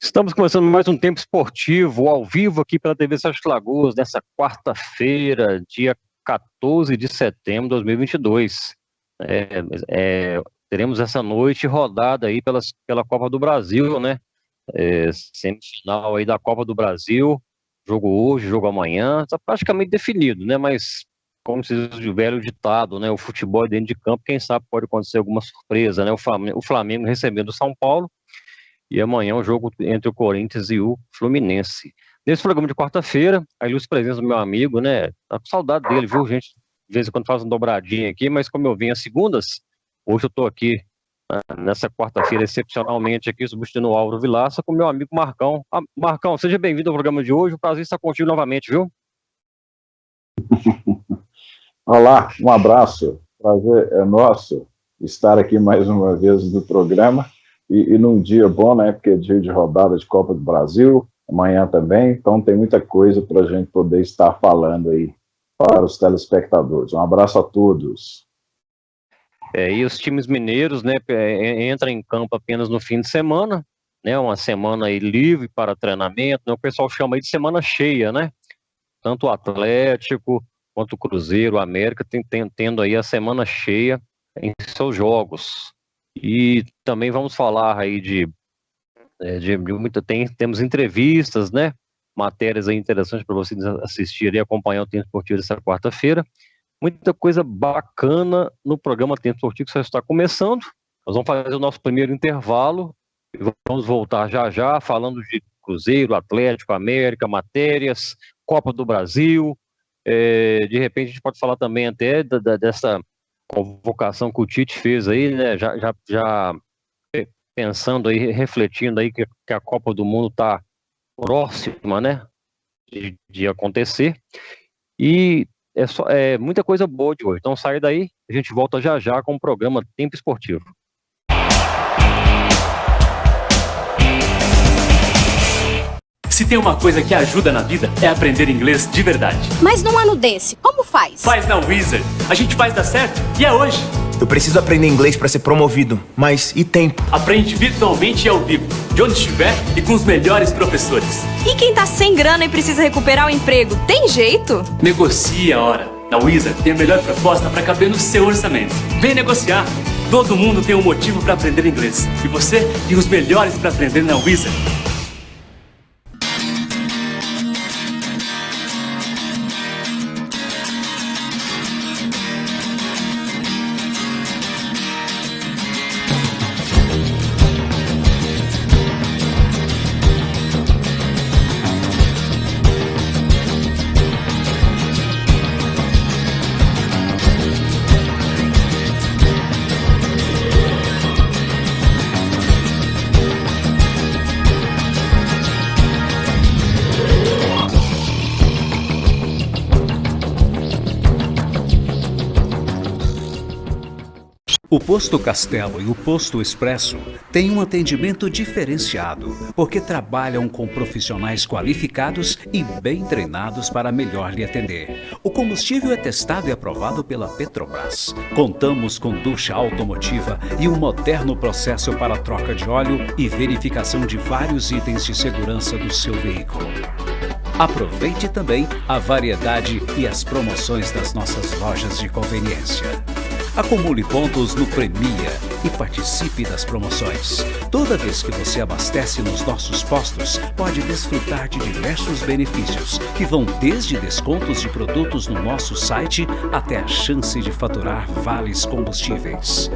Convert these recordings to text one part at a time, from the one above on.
Estamos começando mais um Tempo Esportivo, ao vivo aqui pela TV Sete Lagoas, nessa quarta-feira, dia 14 de setembro de 2022. Teremos essa noite rodada aí pela Copa do Brasil, né? Semifinal aí da Copa do Brasil, jogo hoje, jogo amanhã, está praticamente definido, né? Mas, como se diz o velho ditado, né? O futebol é dentro de campo, quem sabe pode acontecer alguma surpresa, né? O Flamengo recebendo o São Paulo, e amanhã o jogo entre o Corinthians e o Fluminense. Nesse programa de quarta-feira, a ilustre presença do meu amigo, né? Tá com saudade dele, viu, gente? De vez em quando faz uma dobradinha aqui, mas como eu vim às segundas, hoje eu tô aqui, nessa quarta-feira, excepcionalmente aqui, substituindo o Álvaro Vilaça, com meu amigo Marcão. Marcão, seja bem-vindo ao programa de hoje, o prazer estar contigo novamente, viu? Olá, um abraço, prazer é nosso estar aqui mais uma vez no programa. E num dia bom, né, porque é dia de rodada de Copa do Brasil, amanhã também, então tem muita coisa para a gente poder estar falando aí para os telespectadores. Um abraço a todos. E os times mineiros, né, entram em campo apenas no fim de semana, né, uma semana aí livre para treinamento, né, o pessoal chama aí de semana cheia, né, tanto o Atlético quanto o Cruzeiro, o América, tendo aí a semana cheia em seus jogos. E também vamos falar aí temos entrevistas, né? Matérias aí interessantes para vocês assistirem e acompanhar o Tempo Esportivo dessa quarta-feira. Muita coisa bacana no programa Tempo Esportivo que só está começando. Nós vamos fazer o nosso primeiro intervalo e vamos voltar já falando de Cruzeiro, Atlético, América, matérias, Copa do Brasil. De repente a gente pode falar também até dessa convocação que o Tite fez aí, né, já pensando aí, refletindo aí que a Copa do Mundo está próxima, né, de acontecer, e é muita coisa boa de hoje. Então sai daí, a gente volta já com o programa Tempo Esportivo. Se tem uma coisa que ajuda na vida, é aprender inglês de verdade. Mas num ano desse, como faz? Faz na Wizard. A gente faz dar certo e é hoje. Eu preciso aprender inglês para ser promovido, mas e tempo? Aprende virtualmente e ao vivo, de onde estiver e com os melhores professores. E quem tá sem grana e precisa recuperar o emprego, tem jeito? Negocie a hora. Na Wizard tem a melhor proposta para caber no seu orçamento. Vem negociar. Todo mundo tem um motivo para aprender inglês. E você tem os melhores para aprender na Wizard. O Posto Castelo e o Posto Expresso têm um atendimento diferenciado, porque trabalham com profissionais qualificados e bem treinados para melhor lhe atender. O combustível é testado e aprovado pela Petrobras. Contamos com ducha automotiva e um moderno processo para troca de óleo e verificação de vários itens de segurança do seu veículo. Aproveite também a variedade e as promoções das nossas lojas de conveniência. Acumule pontos no Premia e participe das promoções. Toda vez que você abastece nos nossos postos, pode desfrutar de diversos benefícios, que vão desde descontos de produtos no nosso site até a chance de faturar vales combustíveis.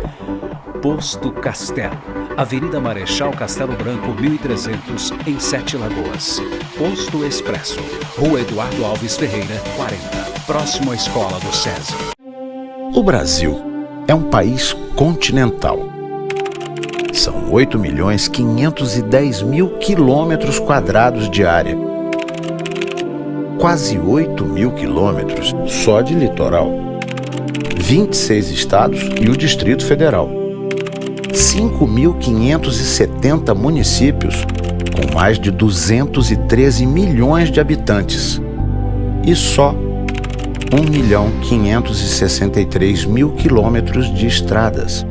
Posto Castelo, Avenida Marechal Castelo Branco, 1300, em Sete Lagoas. Posto Expresso, Rua Eduardo Alves Ferreira, 40, próximo à Escola do SESI. O Brasil é um país continental. São 8.510.000 quilômetros quadrados de área. Quase 8.000 quilômetros só de litoral. 26 estados e o Distrito Federal. 5.570 municípios, com mais de 213 milhões de habitantes. E só 1.563.000 quilômetros de estradas.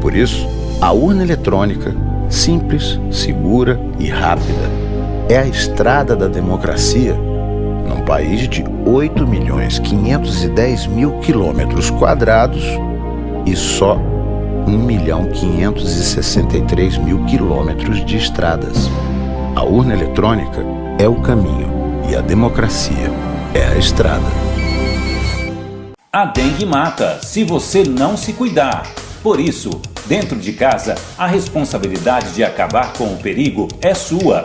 Por isso, a urna eletrônica simples, segura e rápida. É a estrada da democracia. Num país de 8.510.000 quilômetros quadrados e só 1.563.000 quilômetros de estradas. A urna eletrônica é o caminho e a democracia é a estrada. A dengue mata se você não se cuidar. Por isso, dentro de casa, a responsabilidade de acabar com o perigo é sua.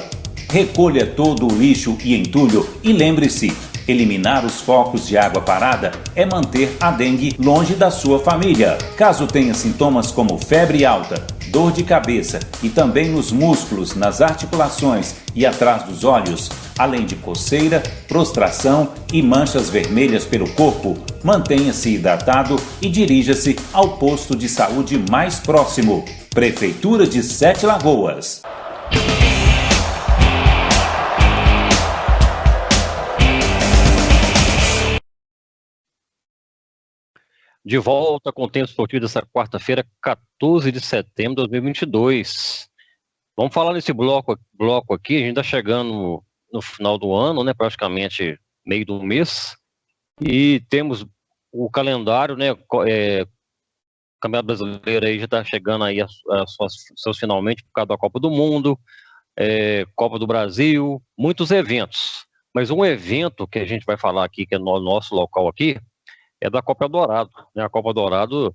Recolha todo o lixo e entulho e lembre-se, eliminar os focos de água parada é manter a dengue longe da sua família. Caso tenha sintomas como febre alta, dor de cabeça e também nos músculos, nas articulações e atrás dos olhos, além de coceira, prostração e manchas vermelhas pelo corpo, mantenha-se hidratado e dirija-se ao posto de saúde mais próximo. Prefeitura de Sete Lagoas. De volta com o Tempo Esportivo dessa quarta-feira, 14 de setembro de 2022. Vamos falar nesse bloco aqui, a gente está chegando no final do ano, né, praticamente meio do mês, e temos o calendário, né, Campeonato Brasileiro aí já está chegando aí seus finalmente por causa da Copa do Mundo, Copa do Brasil, muitos eventos. Mas um evento que a gente vai falar aqui, que é no nosso local aqui, é da Copa Dourado, né? A Copa Dourado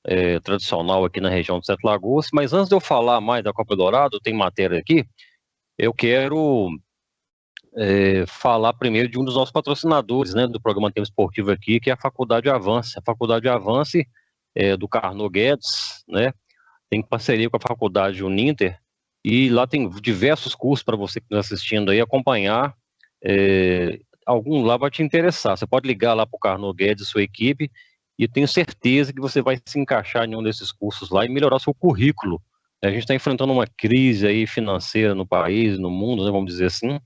é tradicional aqui na região de Sete Lagoas. Mas antes de eu falar mais da Copa Dourado, tem matéria aqui, eu quero falar primeiro de um dos nossos patrocinadores, né, do programa Tempo Esportivo aqui, que é a Faculdade Avance. A Faculdade Avance do Carnot Guedes, né, tem parceria com a Faculdade Uninter, e lá tem diversos cursos para você que está assistindo aí, acompanhar. Algum lá vai te interessar. Você pode ligar lá para o Carnot Guedes, sua equipe, e eu tenho certeza que você vai se encaixar em um desses cursos lá e melhorar seu currículo. A gente está enfrentando uma crise aí financeira no país, no mundo, né, vamos dizer assim,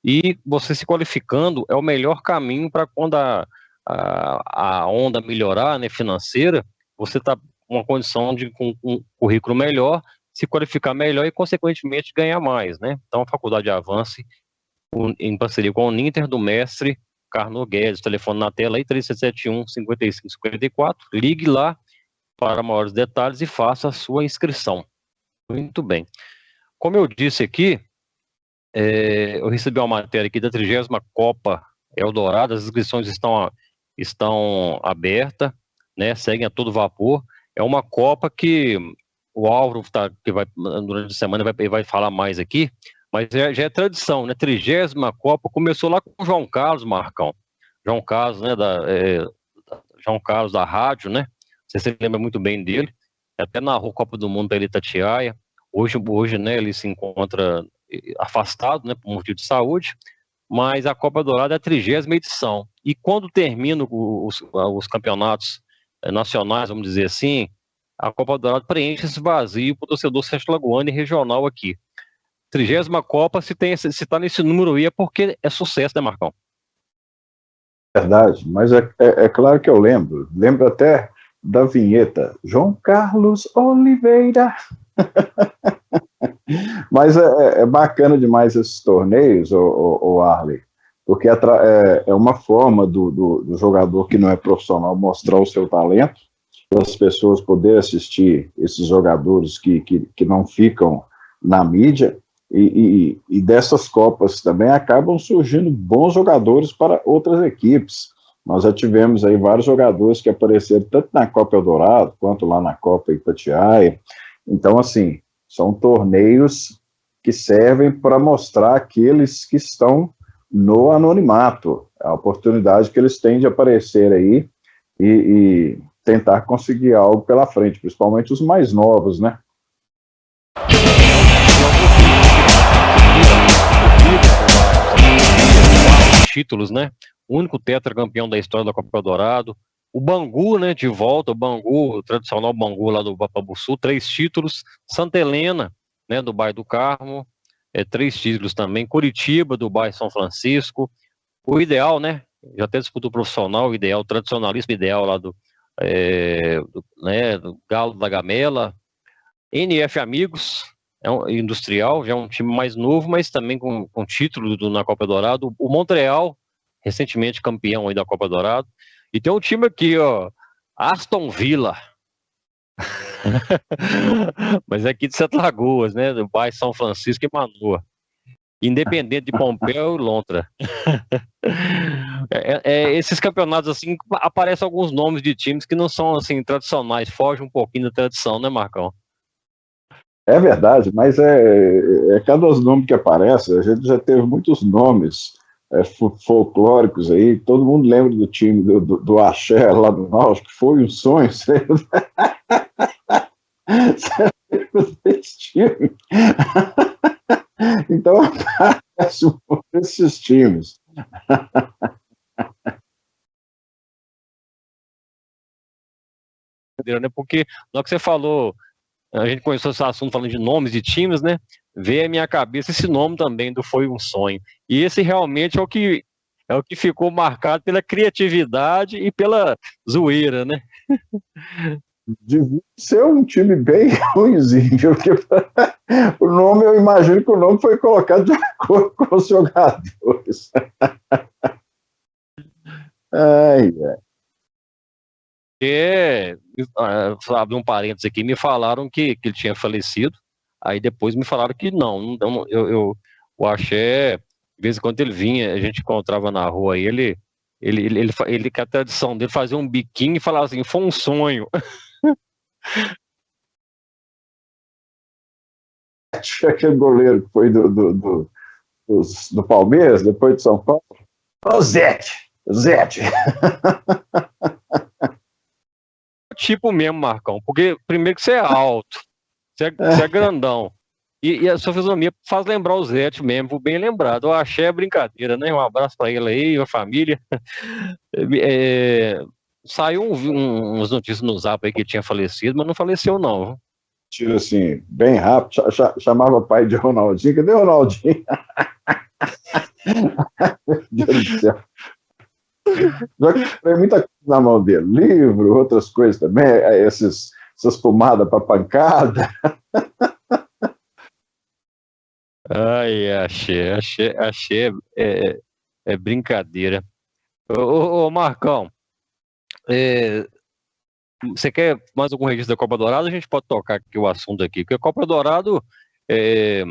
e você se qualificando é o melhor caminho para quando a onda melhorar, né, financeira, você está com uma condição de com um currículo melhor, se qualificar melhor e, consequentemente, ganhar mais, né? Então, a Faculdade Avance, em parceria com o Uninter, do mestre Carnot Guedes, telefone na tela aí, 3771-5554, ligue lá para maiores detalhes e faça a sua inscrição. Muito bem. Como eu disse aqui, eu recebi uma matéria aqui da 30ª Copa Eldorado, as inscrições estão abertas, né, seguem a todo vapor. É uma Copa que o Álvaro, que vai, durante a semana, vai falar mais aqui, mas já é tradição, né? 30ª Copa começou lá com o João Carlos, Marcão. João Carlos, né, João Carlos da rádio, né? Você se lembra muito bem dele. Até narrou Copa do Mundo pela Itatiaia. Hoje, né, ele se encontra afastado, né, por motivo de saúde, mas a Copa Dourada é a 30ª edição. E quando terminam os campeonatos nacionais, vamos dizer assim, a Copa Dourada preenche esse vazio para o torcedor sete-lagoano e regional aqui. 30ª Copa, se está nesse número aí, é porque é sucesso, né, Marcão? Verdade, mas é claro que eu lembro até da vinheta, João Carlos Oliveira. Mas é bacana demais esses torneios, o Arley, porque é uma forma do jogador que não é profissional mostrar o seu talento, para as pessoas poderem assistir esses jogadores que não ficam na mídia, e dessas Copas também acabam surgindo bons jogadores para outras equipes. Nós já tivemos aí vários jogadores que apareceram tanto na Copa Eldorado, quanto lá na Copa Itatiaia. Então, assim, são torneios que servem para mostrar aqueles que estão no anonimato, a oportunidade que eles têm de aparecer aí e tentar conseguir algo pela frente, principalmente os mais novos, né? Títulos, né? O único tetracampeão da história da Copa Dourado. O Bangu, né, de volta, o tradicional Bangu lá do Papabuçu, 3 títulos. Santa Helena, né, do bairro do Carmo, 3 títulos também. Curitiba, do bairro São Francisco. O Ideal, né, já até disputou profissional, o Ideal, tradicionalista, Ideal lá do Galo da Gamela. NF Amigos, Industrial, já é um time mais novo, mas também com título na Copa Dourado. O Montreal, recentemente campeão aí da Copa Dourado. E tem um time aqui, ó, Aston Villa. Mas é aqui de Sete Lagoas, né? Do bairro São Francisco e Manoa. Independente de Pompéu e Lontra. Esses campeonatos, assim, aparecem alguns nomes de times que não são, assim, tradicionais, fogem um pouquinho da tradição, né, Marcão? É verdade, mas cada nome que aparece, a gente já teve muitos nomes folclóricos aí, todo mundo lembra do time do Axé lá do Náutico, que foi um sonho, você esse time. Então aparece esses times. Porque na hora que você falou, a gente começou esse assunto falando de nomes de times, né? Veio à minha cabeça esse nome também do Foi um Sonho. E esse realmente é o que ficou marcado pela criatividade e pela zoeira, né? Devia ser um time bem ruimzinho, porque o nome, eu imagino que o nome foi colocado de acordo com os jogadores. Ai, abri um parênteses aqui, me falaram que ele tinha falecido, aí depois me falaram que não. Então, o Axé, de vez em quando ele vinha, a gente encontrava na rua aí, ele que a tradição dele fazia um biquinho e falava assim, foi um sonho. Aquele goleiro que foi do Palmeiras, depois de São Paulo, o Zete. Tipo mesmo, Marcão, porque primeiro que você é alto, você é grandão, e a sua fisionomia faz lembrar o Zete mesmo, bem lembrado. Eu achei a brincadeira, né? Um abraço para ele aí, a família. Saiu uns notícias no Zap aí que ele tinha falecido, mas não faleceu não. Tiro assim, bem rápido, chamava pai de Ronaldinho. Cadê o Ronaldinho? Meu Deus do céu. Já comprei muita coisa na mão dele, livro, outras coisas também, essas pomadas para pancada. Ai, achei é brincadeira. Ô Marcão, você quer mais algum registro da Copa Dourado? A gente pode tocar aqui o assunto aqui, porque a Copa Dourado é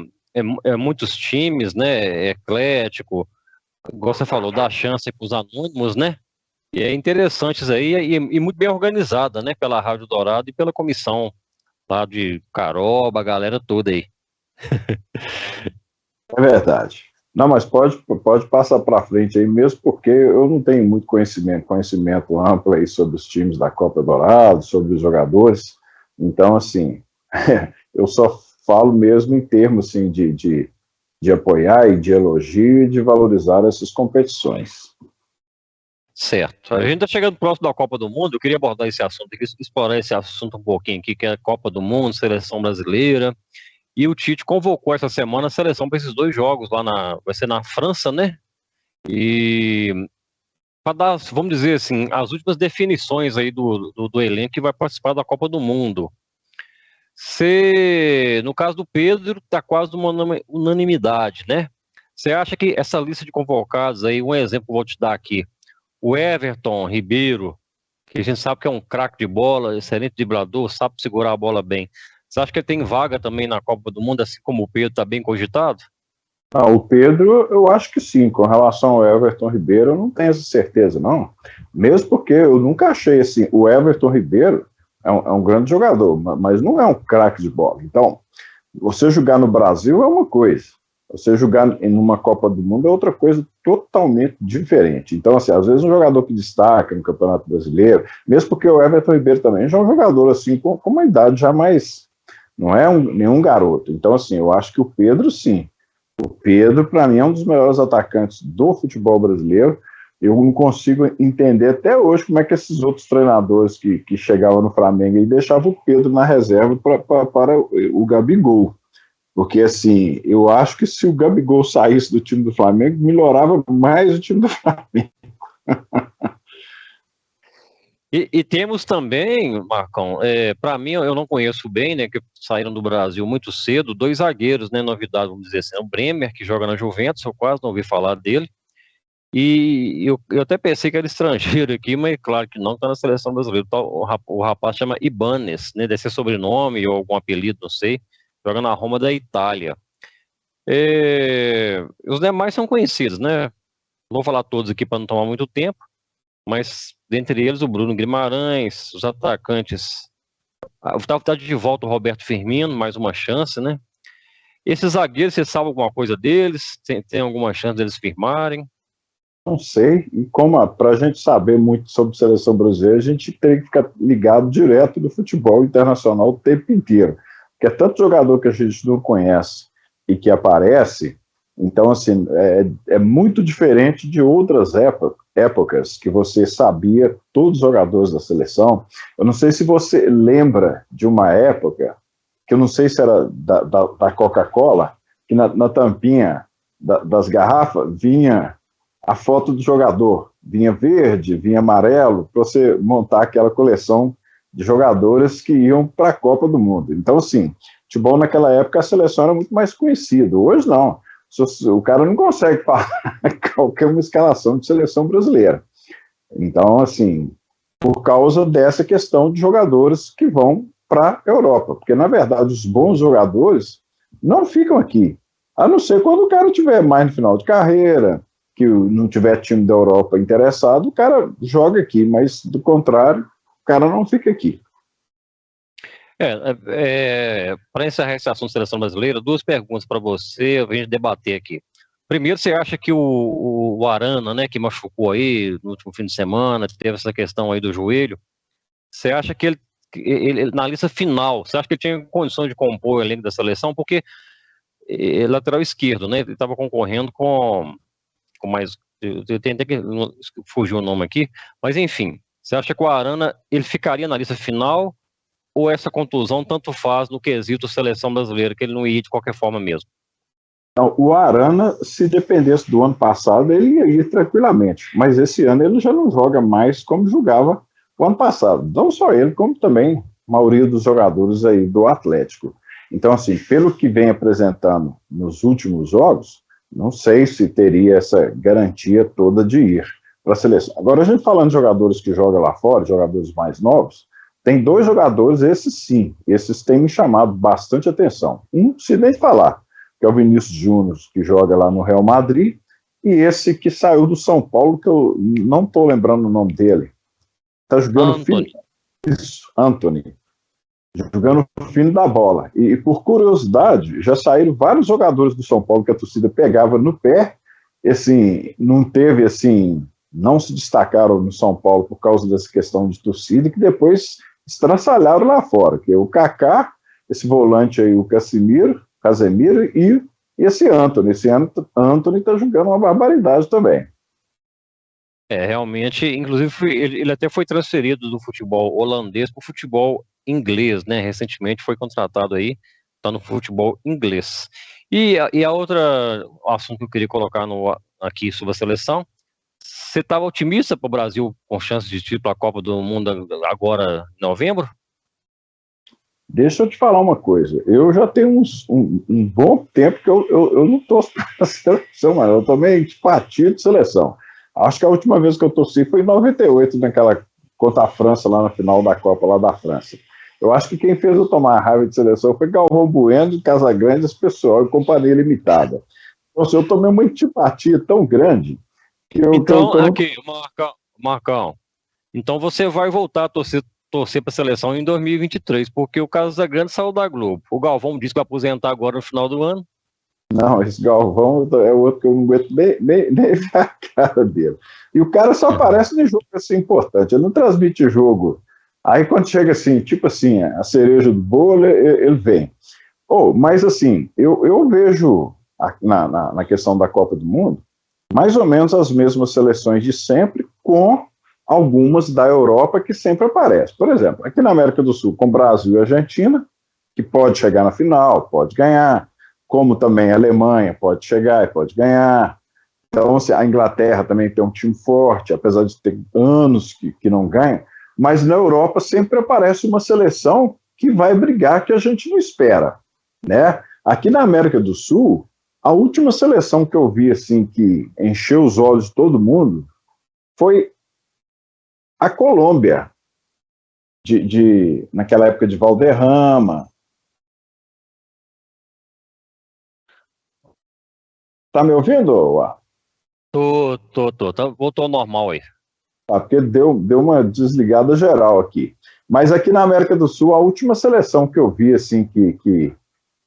muitos times, né? É eclético, igual você falou, dá chance para os anônimos, né? E é interessante isso aí, e muito bem organizada, né? Pela Rádio Dourado e pela comissão lá de Caroba, a galera toda aí. É verdade. Não, mas pode passar para frente aí, mesmo porque eu não tenho muito conhecimento amplo aí sobre os times da Copa Dourado, sobre os jogadores. Então, assim, eu só falo mesmo em termos assim, de apoiar e de elogio e de valorizar essas competições. Certo. A gente está chegando próximo da Copa do Mundo, eu queria abordar esse assunto aqui, explorar esse assunto um pouquinho aqui, que é a Copa do Mundo, seleção brasileira. E o Tite convocou essa semana a seleção para esses 2 jogos vai ser na França, né? E para dar, vamos dizer assim, as últimas definições aí do elenco que vai participar da Copa do Mundo. No caso do Pedro, está quase uma unanimidade, né? Você acha que essa lista de convocados aí, um exemplo que eu vou te dar aqui, o Everton Ribeiro, que a gente sabe que é um craque de bola, excelente driblador, sabe segurar a bola bem. Você acha que ele tem vaga também na Copa do Mundo, assim como o Pedro está bem cogitado? O Pedro, eu acho que sim. Com relação ao Everton Ribeiro, eu não tenho essa certeza, não. Mesmo porque eu nunca achei assim. O Everton Ribeiro é um grande jogador, mas não é um craque de bola. Então, você jogar no Brasil é uma coisa. Você jogar em uma Copa do Mundo é outra coisa totalmente diferente. Então, assim, às vezes um jogador que destaca no Campeonato Brasileiro, mesmo porque o Everton Ribeiro também já é um jogador assim, com uma idade já mais... Não é nenhum garoto. Então, assim, eu acho que o Pedro, sim. O Pedro, para mim, é um dos melhores atacantes do futebol brasileiro. Eu não consigo entender até hoje como é que esses outros treinadores que chegavam no Flamengo e deixavam o Pedro na reserva para o Gabigol. Porque, assim, eu acho que se o Gabigol saísse do time do Flamengo, melhorava mais o time do Flamengo. E temos também, Marcão, para mim, eu não conheço bem, né, que saíram do Brasil muito cedo, 2 zagueiros, né, novidade, vamos dizer assim, o Bremer, que joga na Juventus, eu quase não ouvi falar dele, e eu até pensei que era estrangeiro aqui, mas claro que não, está na seleção brasileira. O rapaz chama Ibanes, né, deve ser sobrenome ou algum apelido, não sei, joga na Roma da Itália. Os demais são conhecidos, né, não vou falar todos aqui para não tomar muito tempo, mas dentre eles o Bruno Guimarães, os atacantes, tá de volta o Roberto Firmino, mais uma chance, né? Esses zagueiros, você sabe alguma coisa deles? Tem alguma chance deles firmarem? Não sei, e como para a gente saber muito sobre seleção brasileira, a gente tem que ficar ligado direto no futebol internacional o tempo inteiro, porque é tanto jogador que a gente não conhece e que aparece. Então, assim, é muito diferente de outras épocas que você sabia todos os jogadores da seleção. Eu não sei se você lembra de uma época, que eu não sei se era da Coca-Cola, que na tampinha das garrafas vinha a foto do jogador, vinha verde, vinha amarelo, para você montar aquela coleção de jogadores que iam para a Copa do Mundo. Então, assim, futebol naquela época a seleção era muito mais conhecida. Hoje não. O cara não consegue falar qualquer uma escalação de seleção brasileira. Então, assim, por causa dessa questão de jogadores que vão para a Europa, porque, na verdade, os bons jogadores não ficam aqui, a não ser quando o cara estiver mais no final de carreira, que não tiver time da Europa interessado, o cara joga aqui, mas, do contrário, o cara não fica aqui. Para encerrar esse assunto de seleção brasileira, 2 perguntas para você, a gente debater aqui. Primeiro, você acha que o Arana, né, que machucou aí no último fim de semana, teve essa questão aí do joelho, você acha que ele na lista final, você acha que ele tinha condição de compor o elenco da seleção? Porque lateral esquerdo, né, ele estava concorrendo com mais, eu tenho até que fugir o nome aqui, mas enfim, você acha que o Arana, ele ficaria na lista final? Ou essa contusão tanto faz no quesito seleção brasileira, que ele não ia de qualquer forma mesmo? Então, o Arana, se dependesse do ano passado, ele ia ir tranquilamente, mas esse ano ele já não joga mais como jogava o ano passado, não só ele, como também a maioria dos jogadores aí do Atlético. Então, assim, pelo que vem apresentando nos últimos jogos, não sei se teria essa garantia toda de ir para a seleção. Agora, a gente falando de jogadores que jogam lá fora, jogadores mais novos, tem 2 jogadores, esses sim, esses têm me chamado bastante atenção. Um, se nem falar, que é o Vinícius Júnior, que joga lá no Real Madrid, e esse que saiu do São Paulo, que eu não estou lembrando o nome dele. Está jogando Antony. Jogando o fino da bola. E por curiosidade, já saíram vários jogadores do São Paulo que a torcida pegava no pé, assim, não teve, assim, não se destacaram no São Paulo por causa dessa questão de torcida, que depois estraçalharam lá fora, que é o Kaká, esse volante aí, o Casemiro e esse Antony. Esse Antony está jogando uma barbaridade também. Realmente, inclusive ele até foi transferido do futebol holandês para o futebol inglês, né? Recentemente foi contratado aí, está no futebol inglês. E a outra assunto que eu queria colocar aqui sobre a seleção, você estava otimista para o Brasil com chance de título à Copa do Mundo agora em novembro? Deixa eu te falar uma coisa. Eu já tenho um bom tempo que eu não torço para a seleção, mas eu tomei antipatia de seleção. Acho que a última vez que eu torci foi em 98, contra a França, lá na final da Copa lá da França. Eu acho que quem fez eu tomar a raiva de seleção foi Galvão Bueno, Casagrande, esse pessoal e Companhia Limitada. Então, assim, eu tomei uma antipatia tão grande que eu... Aqui, Marcão, então você vai voltar a torcer para a seleção em 2023, porque o Casagrande saiu da Globo. O Galvão disse que vai aposentar agora no final do ano. Não, esse Galvão é outro que eu não aguento nem ver a cara dele. E o cara só aparece no jogo assim importante, ele não transmite jogo. Aí quando chega assim, tipo assim, a cereja do bolo, ele vem. Mas assim, eu vejo na questão da Copa do Mundo, mais ou menos as mesmas seleções de sempre, com algumas da Europa que sempre aparecem. Por exemplo, aqui na América do Sul, com Brasil e Argentina, que pode chegar na final, pode ganhar, como também a Alemanha pode chegar e pode ganhar. Então, a Inglaterra também tem um time forte, apesar de ter anos que não ganha. mas na Europa sempre aparece uma seleção que vai brigar que a gente não espera, né? Aqui na América do Sul, a última seleção que eu vi assim que encheu os olhos de todo mundo foi a Colômbia, naquela época de Valderrama. Tá me ouvindo? Voltou ao normal aí. Tá, porque deu uma desligada geral aqui. Mas aqui na América do Sul, a última seleção que eu vi assim que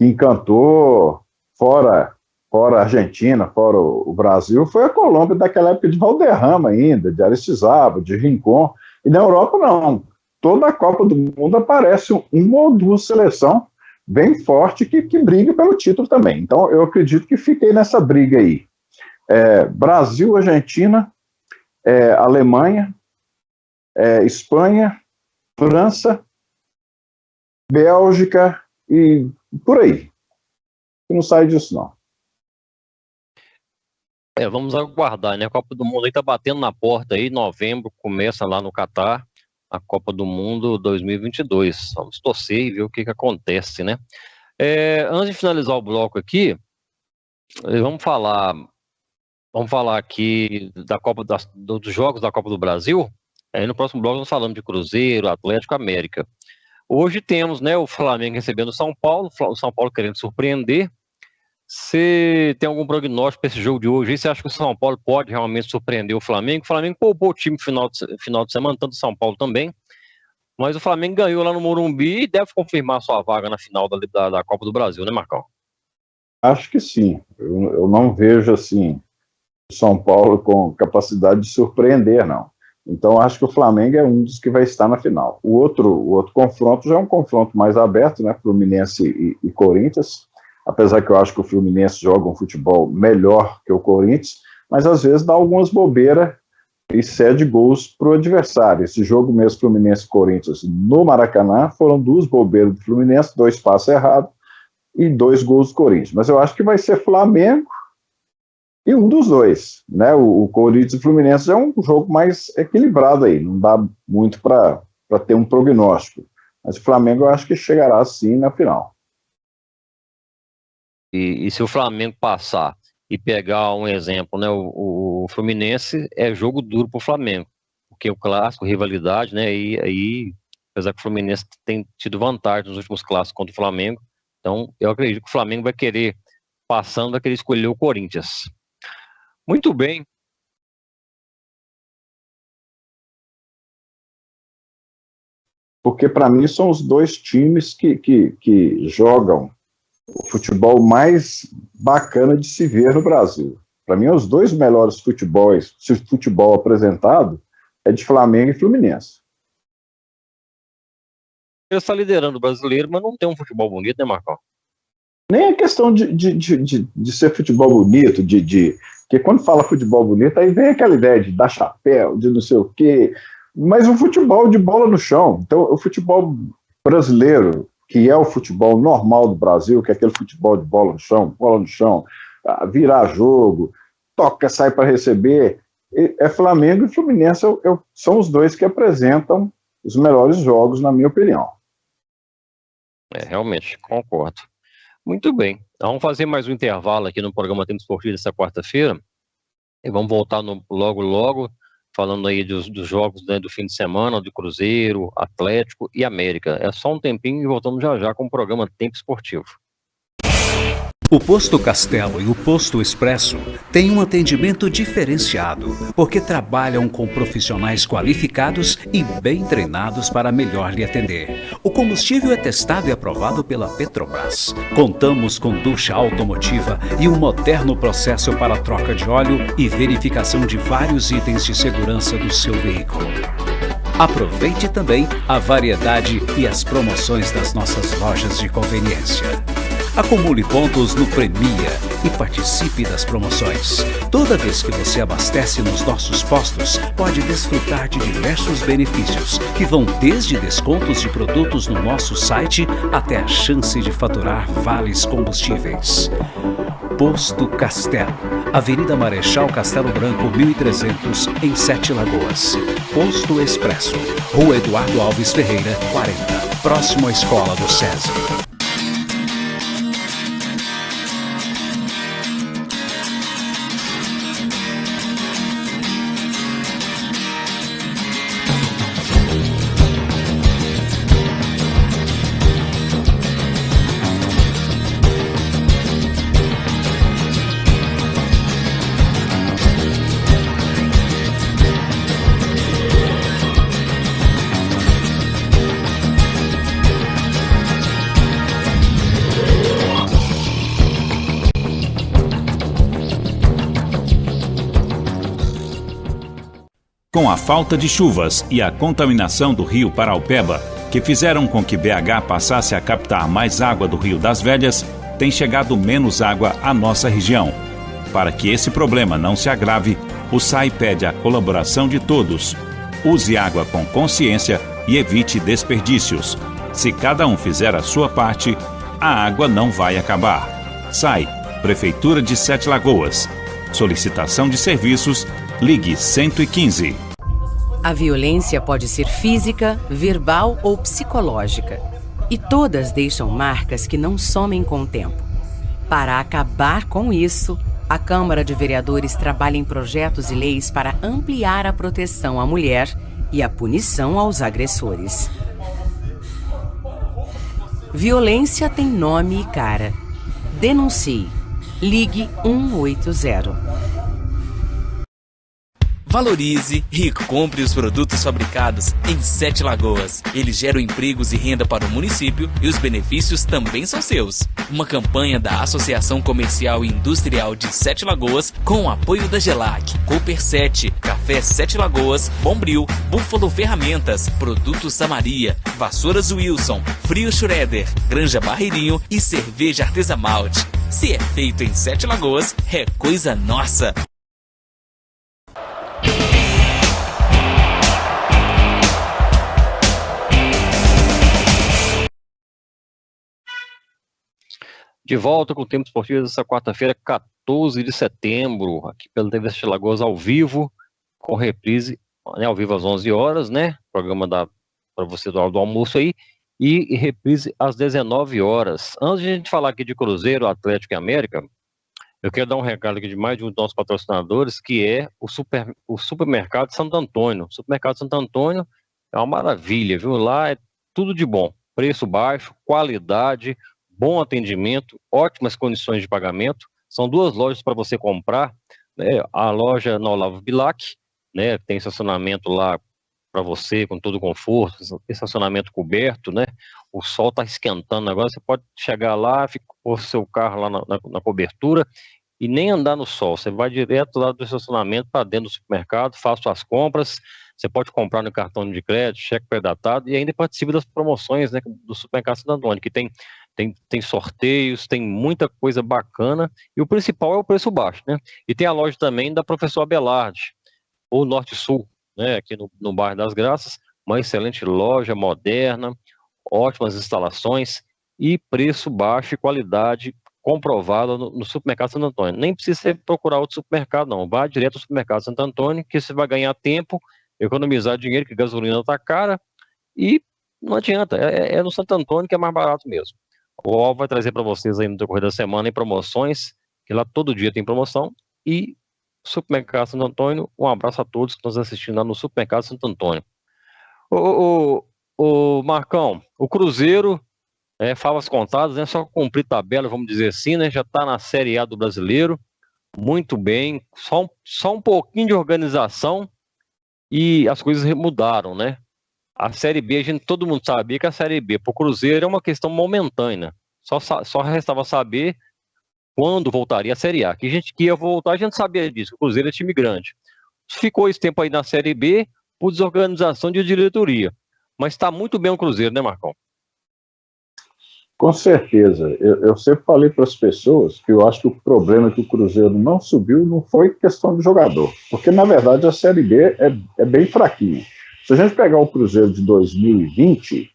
encantou, fora a Argentina, fora o Brasil, foi a Colômbia daquela época de Valderrama ainda, de Aristizábal, de Rincón. E na Europa não. Toda a Copa do Mundo aparece uma ou duas seleções bem forte que briga pelo título também. Então eu acredito que fiquei nessa briga aí. Brasil, Argentina, Alemanha, Espanha, França, Bélgica e por aí. Não sai disso, não. Vamos aguardar, né? A Copa do Mundo aí tá batendo na porta aí, novembro, começa lá no Catar, a Copa do Mundo 2022. Vamos torcer e ver o que acontece, né? Antes de finalizar o bloco aqui, vamos falar aqui da Copa dos jogos da Copa do Brasil. Aí no próximo bloco nós falamos de Cruzeiro, Atlético, América. Hoje temos, né, o Flamengo recebendo o São Paulo querendo surpreender. Você tem algum prognóstico para esse jogo de hoje? Você acha que o São Paulo pode realmente surpreender o Flamengo? O Flamengo poupou o time final de semana, tanto o São Paulo também. Mas o Flamengo ganhou lá no Morumbi e deve confirmar sua vaga na final da Copa do Brasil, né, Marcão? Acho que sim. Eu não vejo assim o São Paulo com capacidade de surpreender, não. Então acho que o Flamengo é um dos que vai estar na final. O outro confronto já é um confronto mais aberto, né? Fluminense e Corinthians. Apesar que eu acho que o Fluminense joga um futebol melhor que o Corinthians, mas às vezes dá algumas bobeiras e cede gols para o adversário. Esse jogo mesmo, Fluminense e Corinthians, no Maracanã, foram 2 bobeiras do Fluminense, 2 passos errados e 2 gols do Corinthians. Mas eu acho que vai ser Flamengo e um dos dois, né? O Corinthians e o Fluminense é um jogo mais equilibrado aí, não dá muito para ter um prognóstico. Mas o Flamengo eu acho que chegará sim na final. E se o Flamengo passar e pegar um exemplo, né, o Fluminense é jogo duro para o Flamengo, porque o clássico, rivalidade, né, e aí, apesar que o Fluminense tem tido vantagem nos últimos clássicos contra o Flamengo, então eu acredito que o Flamengo vai querer escolher o Corinthians. Muito bem. Porque para mim são os dois times que jogam o futebol mais bacana de se ver no Brasil. Para mim, os 2 melhores futebols, se o futebol apresentado, é de Flamengo e Fluminense. Ele está liderando o brasileiro, mas não tem um futebol bonito, né, Marcão? Nem a questão de ser futebol bonito, porque quando fala futebol bonito, aí vem aquela ideia de dar chapéu, de não sei o quê, mas o futebol de bola no chão. Então, o futebol brasileiro, que é o futebol normal do Brasil, que é aquele futebol de bola no chão, virar jogo, toca, sai para receber, Flamengo e Fluminense são os 2 que apresentam os melhores jogos, na minha opinião. Realmente, concordo. Muito bem, vamos fazer mais um intervalo aqui no programa Tempo Esportivo dessa quarta-feira, e vamos voltar logo, falando aí dos jogos, né, do fim de semana, do Cruzeiro, Atlético e América. É só um tempinho e voltamos já com o programa Tempo Esportivo. O Posto Castelo e o Posto Expresso têm um atendimento diferenciado, porque trabalham com profissionais qualificados e bem treinados para melhor lhe atender. O combustível é testado e aprovado pela Petrobras. Contamos com ducha automotiva e um moderno processo para troca de óleo e verificação de vários itens de segurança do seu veículo. Aproveite também a variedade e as promoções das nossas lojas de conveniência. Acumule pontos no Premia e participe das promoções. Toda vez que você abastece nos nossos postos, pode desfrutar de diversos benefícios, que vão desde descontos de produtos no nosso site até a chance de faturar vales combustíveis. Posto Castelo, Avenida Marechal Castelo Branco, 1300, em Sete Lagoas. Posto Expresso, Rua Eduardo Alves Ferreira, 40, próximo à Escola do SESI. Com a falta de chuvas e a contaminação do rio Paraupeba, que fizeram com que BH passasse a captar mais água do Rio das Velhas, tem chegado menos água à nossa região. Para que esse problema não se agrave, o SAI pede a colaboração de todos. Use água com consciência e evite desperdícios. Se cada um fizer a sua parte, a água não vai acabar. SAI, Prefeitura de Sete Lagoas. Solicitação de serviços, ligue 115. A violência pode ser física, verbal ou psicológica. E todas deixam marcas que não somem com o tempo. Para acabar com isso, a Câmara de Vereadores trabalha em projetos e leis para ampliar a proteção à mulher e a punição aos agressores. Violência tem nome e cara. Denuncie. Ligue 180. Valorize e compre os produtos fabricados em Sete Lagoas. Eles geram empregos e renda para o município e os benefícios também são seus. Uma campanha da Associação Comercial e Industrial de Sete Lagoas com o apoio da Gelac, Cooper 7, Café Sete Lagoas, Bombril, Búfalo Ferramentas, Produtos Samaria, Vassouras Wilson, Frio Schroeder, Granja Barreirinho e Cerveja Artesamalte. Se é feito em Sete Lagoas, é coisa nossa! De volta com o Tempo Esportivo dessa quarta-feira, 14 de setembro, aqui pela TV Sete Lagoas ao vivo, com reprise, né, ao vivo às 11 horas, né? Programa para você do almoço aí, e reprise às 19 horas. Antes de a gente falar aqui de Cruzeiro, Atlético e América, eu quero dar um recado aqui de mais de um dos nossos patrocinadores, que é o Supermercado Santo Antônio. O Supermercado Santo Antônio é uma maravilha, viu? Lá é tudo de bom, preço baixo, qualidade, bom atendimento, ótimas condições de pagamento. São duas lojas para você comprar, né? A loja na Olavo Bilac, né? Tem estacionamento lá para você com todo conforto, estacionamento coberto, né? O sol está esquentando agora, você pode chegar lá, pôr seu carro lá na cobertura e nem andar no sol. Você vai direto lá do estacionamento para dentro do supermercado, faz suas compras. Você pode comprar no cartão de crédito, cheque pré-datado e ainda participa das promoções, né, do Supermercado Santo Antônio, que tem sorteios, tem muita coisa bacana, e o principal é o preço baixo, né? E tem a loja também da Professor Abelarde, ou Norte Sul, né, aqui no bairro das Graças, uma excelente loja, moderna, ótimas instalações e preço baixo e qualidade comprovada no Supermercado Santo Antônio. Nem precisa você procurar outro supermercado, não. Vá direto ao Supermercado Santo Antônio, que você vai ganhar tempo, economizar dinheiro, que a gasolina está cara, e não adianta, é no Santo Antônio que é mais barato mesmo. O UOL vai trazer para vocês aí no decorrer da semana em promoções, que lá todo dia tem promoção, e Supermercado Santo Antônio, um abraço a todos que estão nos assistindo lá no Supermercado Santo Antônio. O Marcão, o Cruzeiro, favas contadas, né, só cumprir tabela, vamos dizer assim, né, já está na Série A do Brasileiro, muito bem, só um pouquinho de organização e as coisas mudaram, né? A Série B, todo mundo sabia que a Série B para o Cruzeiro é uma questão momentânea. Só restava saber quando voltaria a Série A. Que a gente que ia voltar, a gente sabia disso. O Cruzeiro é time grande. Ficou esse tempo aí na Série B por desorganização de diretoria. Mas está muito bem o Cruzeiro, né, Marcão? Com certeza. Eu sempre falei para as pessoas que eu acho que o problema que o Cruzeiro não subiu não foi questão de jogador. Porque, na verdade, a Série B é bem fraquinha. Se a gente pegar o Cruzeiro de 2020,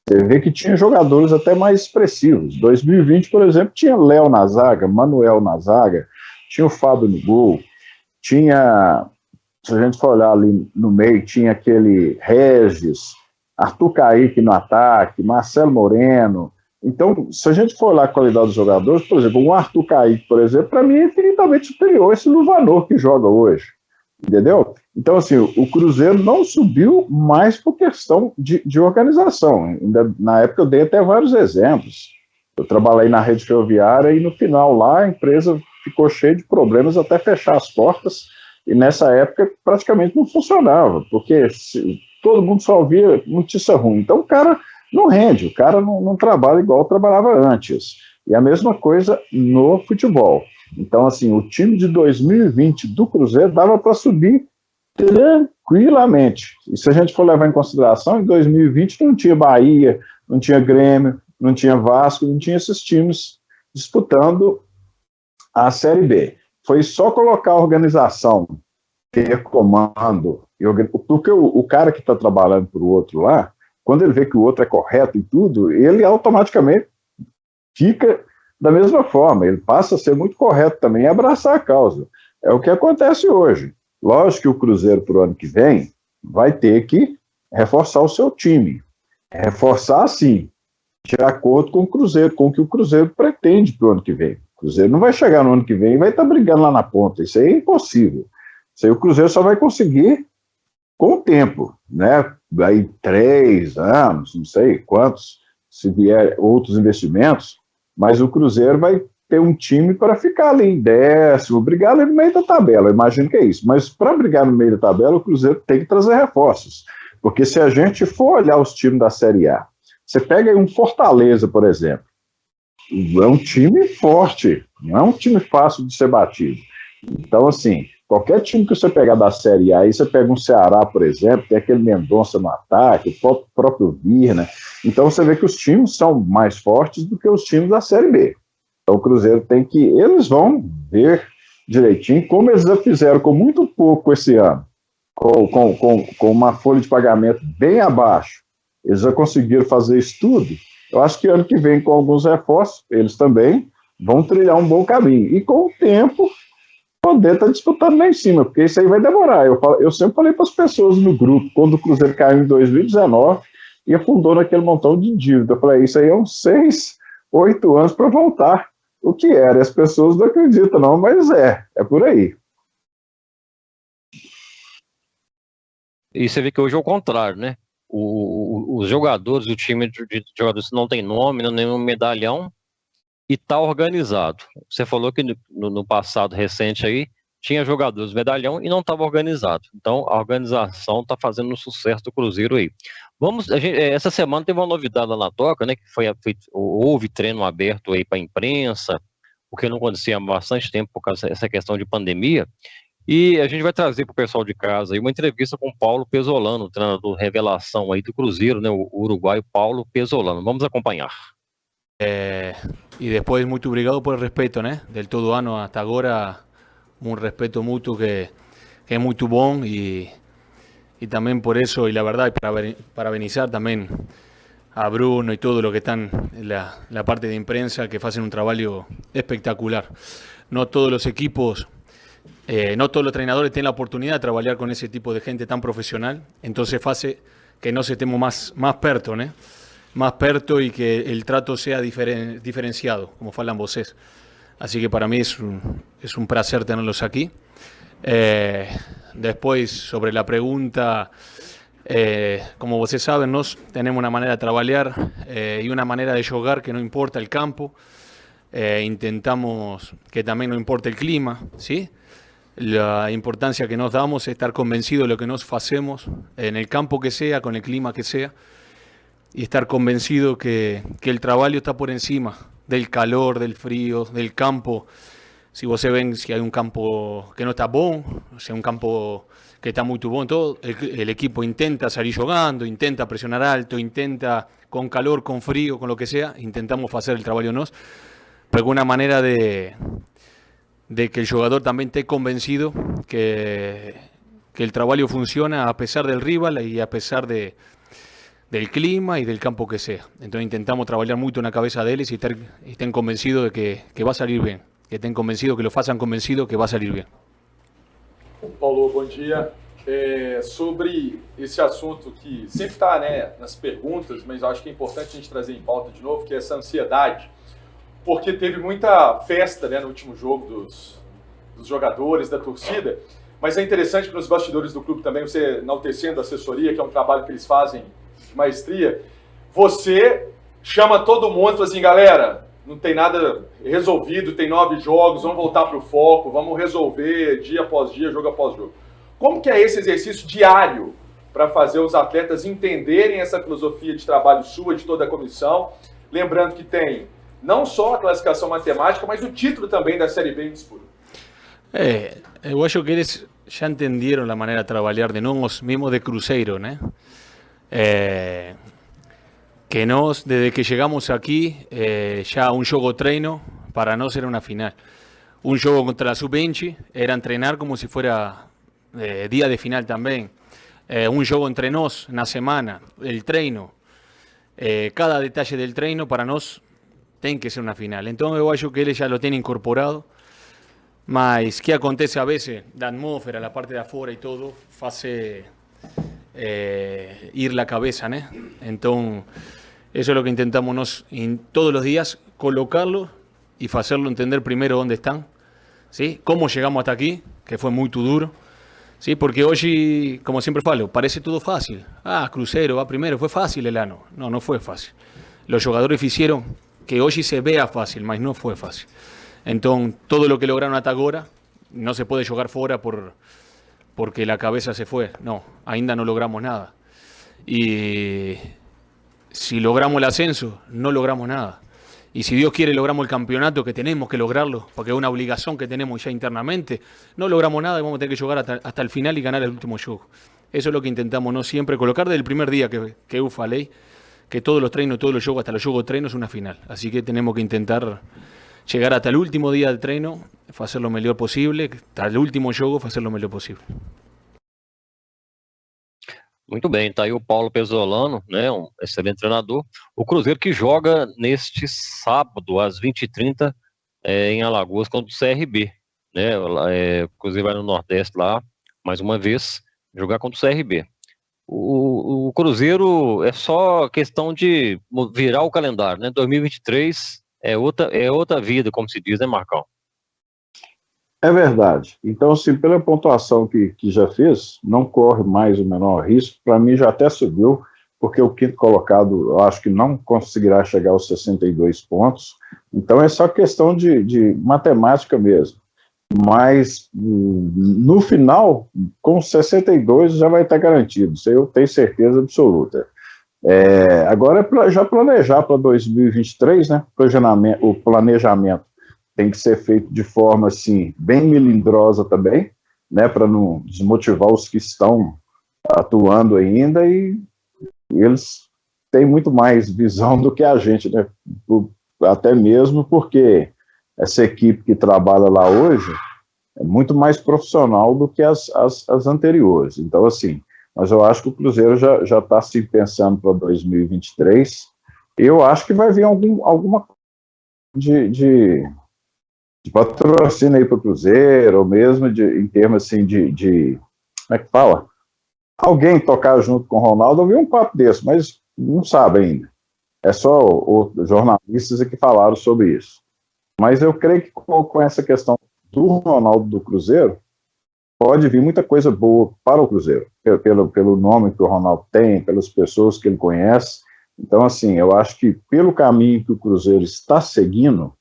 você vê que tinha jogadores até mais expressivos. 2020, por exemplo, tinha Léo na zaga, Manuel na zaga, tinha o Fábio no gol, tinha, se a gente for olhar ali no meio, tinha aquele Regis, Arthur Caíque no ataque, Marcelo Moreno. Então, se a gente for olhar a qualidade dos jogadores, por exemplo, um Arthur Caíque, por exemplo, para mim é infinitamente superior a esse Luvanor que joga hoje. Entendeu? Então, assim, o Cruzeiro não subiu mais por questão de organização. Ainda, na época eu dei até vários exemplos. Eu trabalhei na rede ferroviária e no final lá a empresa ficou cheia de problemas até fechar as portas, e nessa época praticamente não funcionava, porque todo mundo só ouvia notícia ruim. Então o cara não rende, o cara não trabalha igual trabalhava antes. E a mesma coisa no futebol. Então, assim, o time de 2020 do Cruzeiro dava para subir tranquilamente. E se a gente for levar em consideração, em 2020 não tinha Bahia, não tinha Grêmio, não tinha Vasco, não tinha esses times disputando a Série B. Foi só colocar a organização, ter comando, porque o cara que está trabalhando para o outro lá, quando ele vê que o outro é correto em tudo, ele automaticamente fica da mesma forma, ele passa a ser muito correto também e abraçar a causa. É o que acontece hoje. Lógico que o Cruzeiro, para o ano que vem, vai ter que reforçar o seu time. Reforçar, sim, de acordo com o Cruzeiro, com o que o Cruzeiro pretende para o ano que vem. O Cruzeiro não vai chegar no ano que vem e vai estar brigando lá na ponta. Isso aí é impossível. Isso aí o Cruzeiro só vai conseguir com o tempo, né? Aí 3 anos, não sei quantos, se vier outros investimentos, mas o Cruzeiro vai ter um time para ficar ali em 10º, brigar ali no meio da tabela, eu imagino que é isso. Mas para brigar no meio da tabela, o Cruzeiro tem que trazer reforços. Porque se a gente for olhar os times da Série A, você pega aí um Fortaleza, por exemplo, é um time forte, não é um time fácil de ser batido. Então, assim, qualquer time que você pegar da Série A, aí você pega um Ceará, por exemplo, tem aquele Mendonça no ataque, o próprio Virna. Então você vê que os times são mais fortes do que os times da Série B. Então o Cruzeiro tem que... Eles vão ver direitinho, como eles já fizeram com muito pouco esse ano, com uma folha de pagamento bem abaixo. Eles já conseguiram fazer isso tudo. Eu acho que ano que vem, com alguns reforços, eles também vão trilhar um bom caminho. E com o tempo, poder estar disputando lá em cima, porque isso aí vai demorar. Eu sempre falei para as pessoas no grupo, quando o Cruzeiro caiu em 2019 e afundou naquele montão de dívida. Eu falei, isso aí é uns 6, 8 anos para voltar o que era. E as pessoas não acreditam, não, mas é por aí. E você vê que hoje é o contrário, né? Os jogadores, o time de jogadores não tem nome, não tem nenhum medalhão, e está organizado. Você falou que no passado recente aí, tinha jogadores medalhão e não estava organizado. Então, a organização está fazendo um sucesso do Cruzeiro aí. Essa semana teve uma novidade lá na Toca, né? Que houve treino aberto aí para a imprensa, o que não acontecia há bastante tempo por causa dessa questão de pandemia. E a gente vai trazer para o pessoal de casa aí uma entrevista com o Paulo Pesolano, treinador revelação aí do Cruzeiro, né? O uruguaio Paulo Pesolano. Vamos acompanhar. Y después, muy obrigado por el respeto, ¿no? Del todo ano hasta ahora, un respeto mutuo que es muy bom y también por eso, y la verdad, parabenizar también a Bruno y todo lo que están en la parte de imprensa, que hacen un trabajo espectacular. No todos los equipos, no todos los entrenadores tienen la oportunidad de trabajar con ese tipo de gente tan profesional, entonces hace que nos estemos más perto, ¿no? Más perto y que el trato sea diferenciado, como falan voces. Así que para mí es un placer tenerlos aquí. Después, sobre la pregunta, como ustedes saben, nos tenemos una manera de trabajar y una manera de jugar que no importa el campo. Intentamos que también no importe el clima, ¿sí? La importancia que nos damos es estar convencidos de lo que nos hacemos en el campo que sea, con el clima que sea, y estar convencido que el trabajo está por encima del calor, del frío, del campo. Si vos ven si hay un campo que no está bon, o sea, un campo que está muy bon, todo, el equipo intenta salir jugando, intenta presionar alto, intenta con calor, con frío, con lo que sea, intentamos hacer el trabajo nos, pero con una manera de que el jugador también esté convencido que el trabajo funciona a pesar del rival y a pesar del clima y del campo que sea. Entonces intentamos trabajar mucho en la cabeza de ellos y estén convencidos de que va a salir bien. que estén convencidos, que lo façam convencido que va a salir bien. Paulo, bom dia. Sobre esse assunto que sempre está, né, nas perguntas, mas eu acho que é importante a gente trazer em pauta de novo, que é essa ansiedade, porque teve muita festa, né, no último jogo dos jogadores, da torcida, mas é interessante que nos bastidores do clube também, você enaltecendo a assessoria, que é um trabalho que eles fazem de maestria, você chama todo mundo e fala assim, galera, não tem nada resolvido, tem 9 jogos, vamos voltar para o foco, vamos resolver dia após dia, jogo após jogo. Como que é esse exercício diário para fazer os atletas entenderem essa filosofia de trabalho sua, de toda a comissão? Lembrando que tem não só a classificação matemática, mas o título também da Série B em disputa. Eu acho que eles já entenderam a maneira de trabalhar de nós, mesmo de Cruzeiro, né? Que nós, desde que chegamos aqui, já um jogo treino, para nós era uma final. Um jogo contra a Sub-20 era treinar como se fuera día de final también, un juego entre nos na semana, el treino, cada detalle del treino para nós tem que ser una final. Entonces eu acho que eles já lo têm incorporado, mas que acontece a veces, da atmósfera, la parte de afuera y todo, hace ir la cabeza, ¿né? Entonces eso es lo que intentamos nos, todos los días, colocarlo y hacerlo entender primero dónde están, ¿sí? Cómo llegamos hasta aquí, que fue muy duro. Sí, porque hoy, como siempre falo, parece todo fácil. Cruzeiro va primero, fue fácil el ano. No, no fue fácil. Los jugadores hicieron que hoy se vea fácil, mas no fue fácil. Entonces, todo lo que lograron hasta ahora, no se puede jugar fuera porque la cabeza se fue. No, ainda no logramos nada. Y si logramos el ascenso, no logramos nada. Y si Dios quiere logramos el campeonato, que tenemos que lograrlo, porque es una obligación que tenemos ya internamente, no logramos nada y vamos a tener que jugar hasta el final y ganar el último juego. Eso es lo que intentamos, no siempre colocar desde el primer día que UFA ley, que todos los treinos, todos los juegos, hasta los juegos treinos es una final. Así que tenemos que intentar llegar hasta el último día del treino, hacer lo mejor posible, hasta el último juego, hacer lo mejor posible. Muito bem, tá aí o Paulo Pezzolano, né, um excelente treinador. O Cruzeiro que joga neste sábado, às 20h30, em Alagoas, contra o CRB. Né, o Cruzeiro vai no Nordeste lá, mais uma vez, jogar contra o CRB. O Cruzeiro é só questão de virar o calendário, né? 2023 é outra vida, como se diz, né, Marcão? É verdade. Então, assim, pela pontuação que já fez, não corre mais o menor risco. Para mim, já até subiu, porque o quinto colocado, eu acho que não conseguirá chegar aos 62 pontos. Então, é só questão de matemática mesmo. Mas, no final, com 62 já vai estar garantido. Isso eu tenho certeza absoluta. Agora é já planejar para 2023, né? O planejamento tem que ser feito de forma, assim, bem melindrosa também, né, para não desmotivar os que estão atuando ainda, e eles têm muito mais visão do que a gente, né, até mesmo porque essa equipe que trabalha lá hoje é muito mais profissional do que as anteriores. Então, assim, mas eu acho que o Cruzeiro já está assim, pensando para 2023, eu acho que vai vir alguma de patrocínio aí para o Cruzeiro, ou mesmo em termos assim de como é que fala? Alguém tocar junto com o Ronaldo, eu vi um papo desse, mas não sabe ainda. É só os jornalistas que falaram sobre isso. Mas eu creio que com essa questão do Ronaldo do Cruzeiro, pode vir muita coisa boa para o Cruzeiro, pelo nome que o Ronaldo tem, pelas pessoas que ele conhece. Então, assim, eu acho que pelo caminho que o Cruzeiro está seguindo,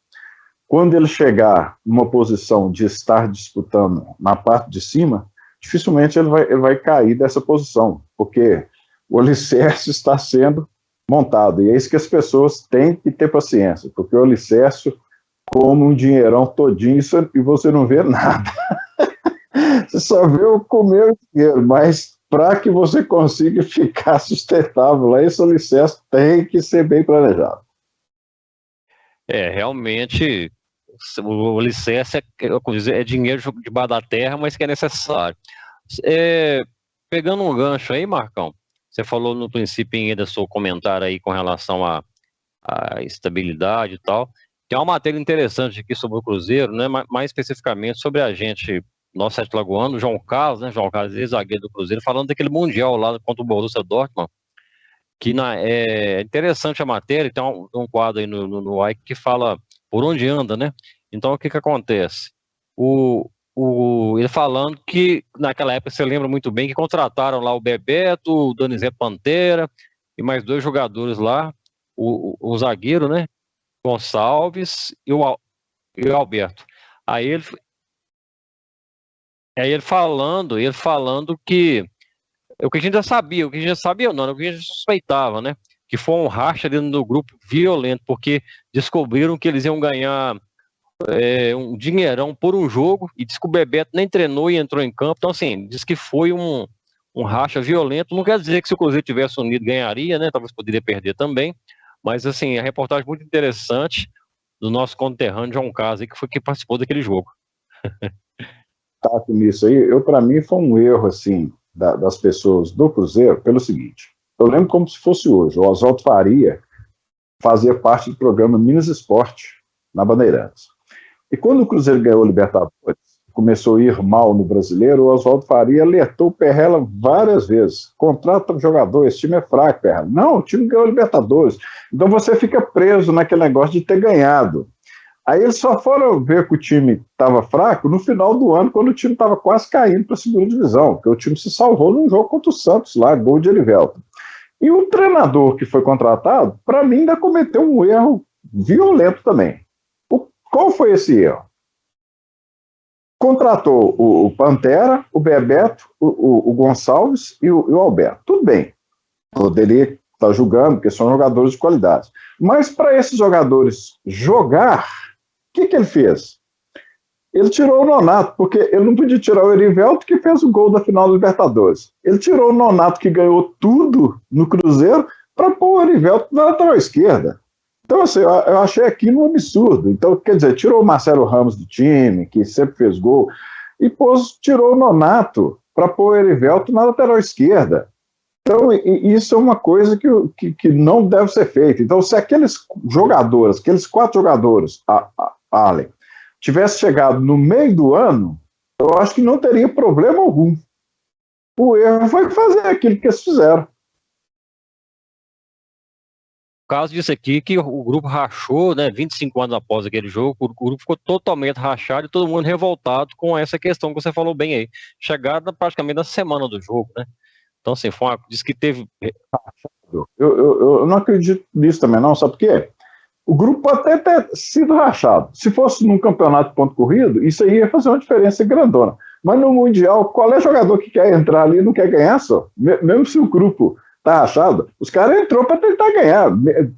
quando ele chegar numa posição de estar disputando na parte de cima, dificilmente ele vai cair dessa posição, porque o alicerce está sendo montado, e é isso que as pessoas têm que ter paciência, porque o alicerce come um dinheirão todinho e você não vê nada. Você só vê o comer o dinheiro, mas para que você consiga ficar sustentável lá, esse alicerce tem que ser bem planejado. Realmente, o alicerce é dinheiro debaixo da terra, mas que é necessário. Pegando um gancho aí, Marcão, você falou no princípio ainda seu comentário aí com relação à estabilidade e tal, Tem uma matéria interessante aqui sobre o Cruzeiro, né? Mais especificamente sobre a gente, nosso Sete Lagoano, João Carlos, né? João Carlos, ex-zagueiro do Cruzeiro, falando daquele Mundial lá contra o Borussia Dortmund, que é interessante a matéria, tem um quadro aí no Ike que fala por onde anda, né? Então, o que acontece? Ele falando que, naquela época, você lembra muito bem, que contrataram lá o Bebeto, o Donizete Pantera, e mais 2 jogadores lá, o zagueiro, né? Gonçalves e o Alberto. Aí ele falando que o que a gente já sabia, o que a gente já sabia não, o que a gente suspeitava, né? Que foi um racha dentro do grupo violento, porque descobriram que eles iam ganhar um dinheirão por um jogo, e diz que o Bebeto nem treinou e entrou em campo. Então, assim, diz que foi um racha violento. Não quer dizer que se o Cruzeiro tivesse unido ganharia, né? Talvez poderia perder também. Mas, assim, a reportagem muito interessante do nosso conterrâneo João Carlos, que participou daquele jogo. Tá nisso aí, para mim foi um erro, assim, das pessoas do Cruzeiro, pelo seguinte, eu lembro como se fosse hoje, o Oswaldo Faria fazia parte do programa Minas Esporte, na Bandeirantes. E quando o Cruzeiro ganhou o Libertadores, começou a ir mal no Brasileiro, o Oswaldo Faria alertou o Perrella várias vezes. Contrata um jogador, esse time é fraco, Perrella. Não, o time ganhou o Libertadores. Então você fica preso naquele negócio de ter ganhado. Aí eles só foram ver que o time estava fraco no final do ano, quando o time estava quase caindo para a segunda divisão, porque o time se salvou num jogo contra o Santos, lá, gol de Erivelton. E o treinador que foi contratado, para mim, ainda cometeu um erro violento também. Qual foi esse erro? Contratou o Pantera, o Bebeto, o Gonçalves e o Alberto. Tudo bem, poderia estar julgando, porque são jogadores de qualidade. Mas para esses jogadores jogar, o que ele fez? Ele tirou o Nonato, porque ele não podia tirar o Erivelto, que fez o gol da final do Libertadores. Ele tirou o Nonato, que ganhou tudo no Cruzeiro, para pôr o Erivelto na lateral esquerda. Então, assim, eu achei aquilo um absurdo. Então, quer dizer, tirou o Marcelo Ramos do time, que sempre fez gol, e tirou o Nonato para pôr o Erivelto na lateral esquerda. Então, isso é uma coisa que não deve ser feita. Então, se aqueles jogadores, aqueles 4 jogadores, Allen, tivesse chegado no meio do ano, eu acho que não teria problema algum. O erro foi fazer aquilo que eles fizeram. O caso disso aqui, que o grupo rachou, né, 25 anos após aquele jogo, o grupo ficou totalmente rachado e todo mundo revoltado com essa questão que você falou bem aí. Chegaram praticamente na semana do jogo, né? Então, assim, diz que teve... Eu não acredito nisso também, não. Sabe por quê? O grupo pode até ter sido rachado. Se fosse num campeonato de ponto corrido, isso aí ia fazer uma diferença grandona. Mas no Mundial, qual é jogador que quer entrar ali e não quer ganhar só? Mesmo se o grupo tá rachado, os caras entrou para tentar ganhar.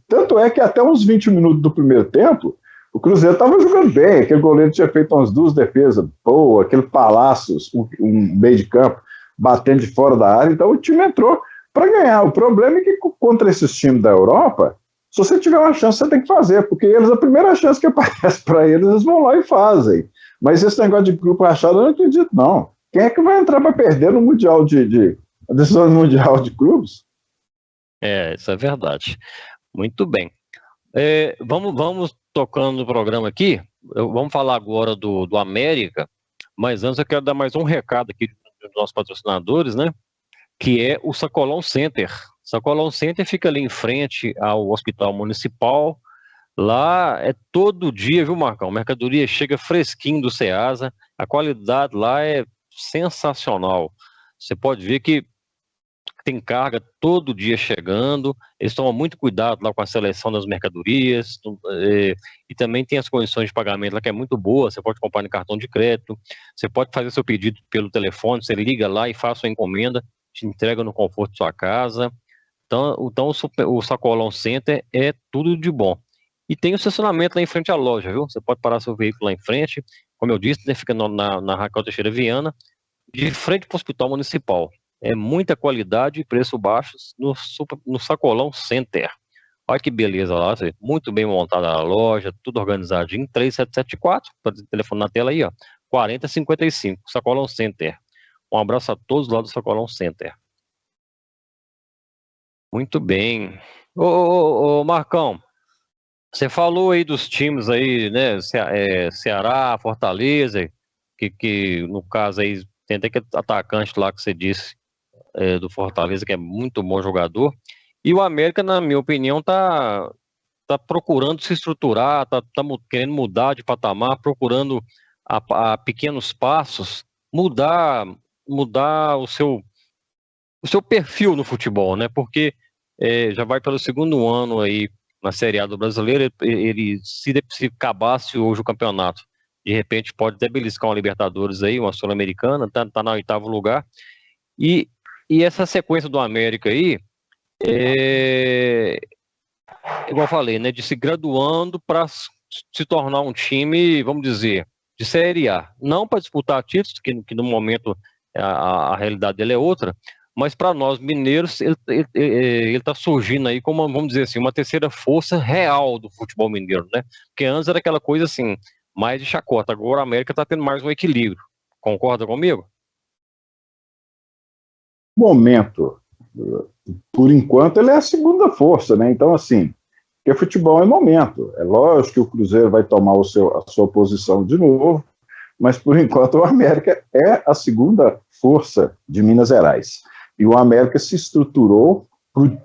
Tanto é que até uns 20 minutos do primeiro tempo, o Cruzeiro estava jogando bem. Aquele goleiro tinha feito umas 2 defesas boas, aquele Palácios, um meio de campo, batendo de fora da área. Então o time entrou para ganhar. O problema é que contra esses times da Europa, se você tiver uma chance, você tem que fazer, porque eles, a primeira chance que aparece para eles, eles vão lá e fazem. Mas esse negócio de grupo rachado, eu não acredito, não. Quem é que vai entrar para perder no Mundial a decisão mundial de clubes? Isso é verdade. Muito bem. Vamos tocando no programa aqui. Vamos falar agora do América, mas antes eu quero dar mais um recado aqui dos nossos patrocinadores, né? Que é o Sacolão Center. Sacolão Center fica ali em frente ao Hospital Municipal. Lá é todo dia, viu, Marcão? A mercadoria chega fresquinho do Ceasa. A qualidade lá é sensacional. Você pode ver que tem carga todo dia chegando. Eles tomam muito cuidado lá com a seleção das mercadorias. E também tem as condições de pagamento lá que é muito boa. Você pode comprar no cartão de crédito. Você pode fazer seu pedido pelo telefone. Você liga lá e faz sua encomenda. Te entrega no conforto de sua casa. Então o Sacolão Center é tudo de bom. E tem o estacionamento lá em frente à loja, viu? Você pode parar seu veículo lá em frente. Como eu disse, né, fica na Raquel Teixeira Viana, de frente para o Hospital Municipal. É muita qualidade e preço baixos no Sacolão Center. Olha que beleza lá, muito bem montada a loja, tudo organizadinho. 3774, telefone na tela aí, ó, 4055, Sacolão Center. Um abraço a todos lá do Sacolão Center. Muito bem. Ô Marcão, Você falou aí dos times aí, né? Ceará, Fortaleza, que no caso aí tem até que atacante lá que você disse, do Fortaleza, que é muito bom jogador. E o América, na minha opinião, tá procurando se estruturar, tá querendo mudar de patamar, procurando a pequenos passos mudar o seu perfil no futebol, né? Porque já vai pelo segundo ano aí na Série A do Brasileiro, ele se acabasse hoje o campeonato, de repente pode até beliscar uma Libertadores aí, uma Sul-Americana, tá no 8º lugar, e essa sequência do América aí, igual eu falei, né, de se graduando para se tornar um time, vamos dizer, de Série A, não para disputar títulos, que no momento a realidade dele é outra, mas para nós mineiros, ele está surgindo aí como, vamos dizer assim, uma terceira força real do futebol mineiro, né? Porque antes era aquela coisa assim, mais de chacota, agora a América está tendo mais um equilíbrio. Concorda comigo? Momento, por enquanto, ele é a segunda força, né? Então, assim, porque futebol é momento. É lógico que o Cruzeiro vai tomar a sua posição de novo, mas por enquanto o América é a segunda força de Minas Gerais. E o América se estruturou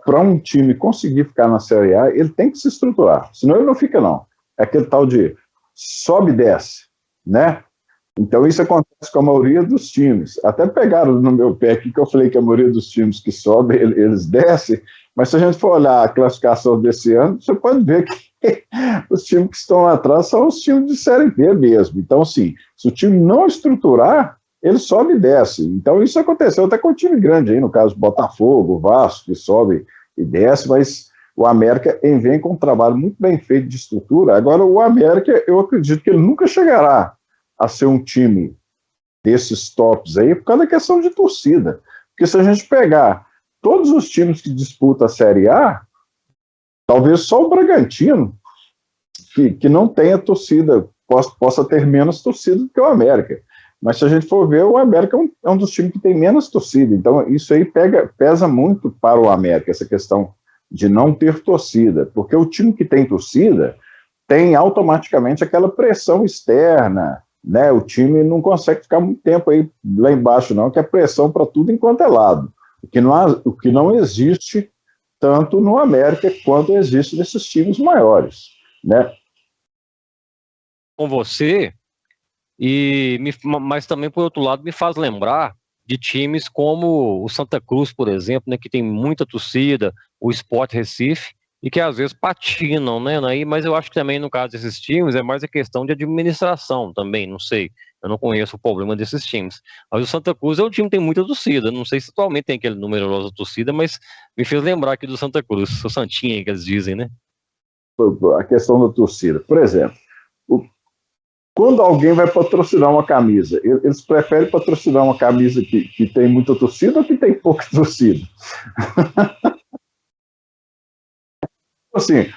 para um time conseguir ficar na Série A, ele tem que se estruturar, senão ele não fica, não. É aquele tal de sobe e desce, né? Então isso acontece com a maioria dos times. Até pegaram no meu pé aqui que eu falei que a maioria dos times que sobem, eles descem, mas se a gente for olhar a classificação desse ano, você pode ver que os times que estão lá atrás são os times de Série B mesmo. Então, assim, se o time não estruturar, ele sobe e desce. Então isso aconteceu até com o time grande aí, no caso Botafogo, Vasco, que sobe e desce, mas o América vem com um trabalho muito bem feito de estrutura. Agora o América, eu acredito que ele nunca chegará a ser um time desses tops aí por causa da questão de torcida. Porque se a gente pegar todos os times que disputam a Série A, talvez só o Bragantino, que não tenha torcida, possa ter menos torcida do que o América. Mas se a gente for ver, o América é um dos times que tem menos torcida. Então isso aí pesa muito para o América, essa questão de não ter torcida. Porque o time que tem torcida tem automaticamente aquela pressão externa, né? O time não consegue ficar muito tempo aí lá embaixo, não, que é pressão para tudo enquanto é lado. O que não existe tanto no América quanto existe nesses times maiores, né? Com você, mas também, por outro lado, me faz lembrar de times como o Santa Cruz, por exemplo, né, que tem muita torcida, o Sport Recife, e que às vezes patinam, né? Mas eu acho que também no caso desses times é mais a questão de administração também, não sei. Eu não conheço o problema desses times. Mas o Santa Cruz é um time que tem muita torcida. Não sei se atualmente tem aquele numeroso torcida, mas me fez lembrar aqui do Santa Cruz, o Santinha que eles dizem, né? A questão da torcida. Por exemplo, quando alguém vai patrocinar uma camisa, eles preferem patrocinar uma camisa que tem muita torcida ou que tem pouca torcida? Assim,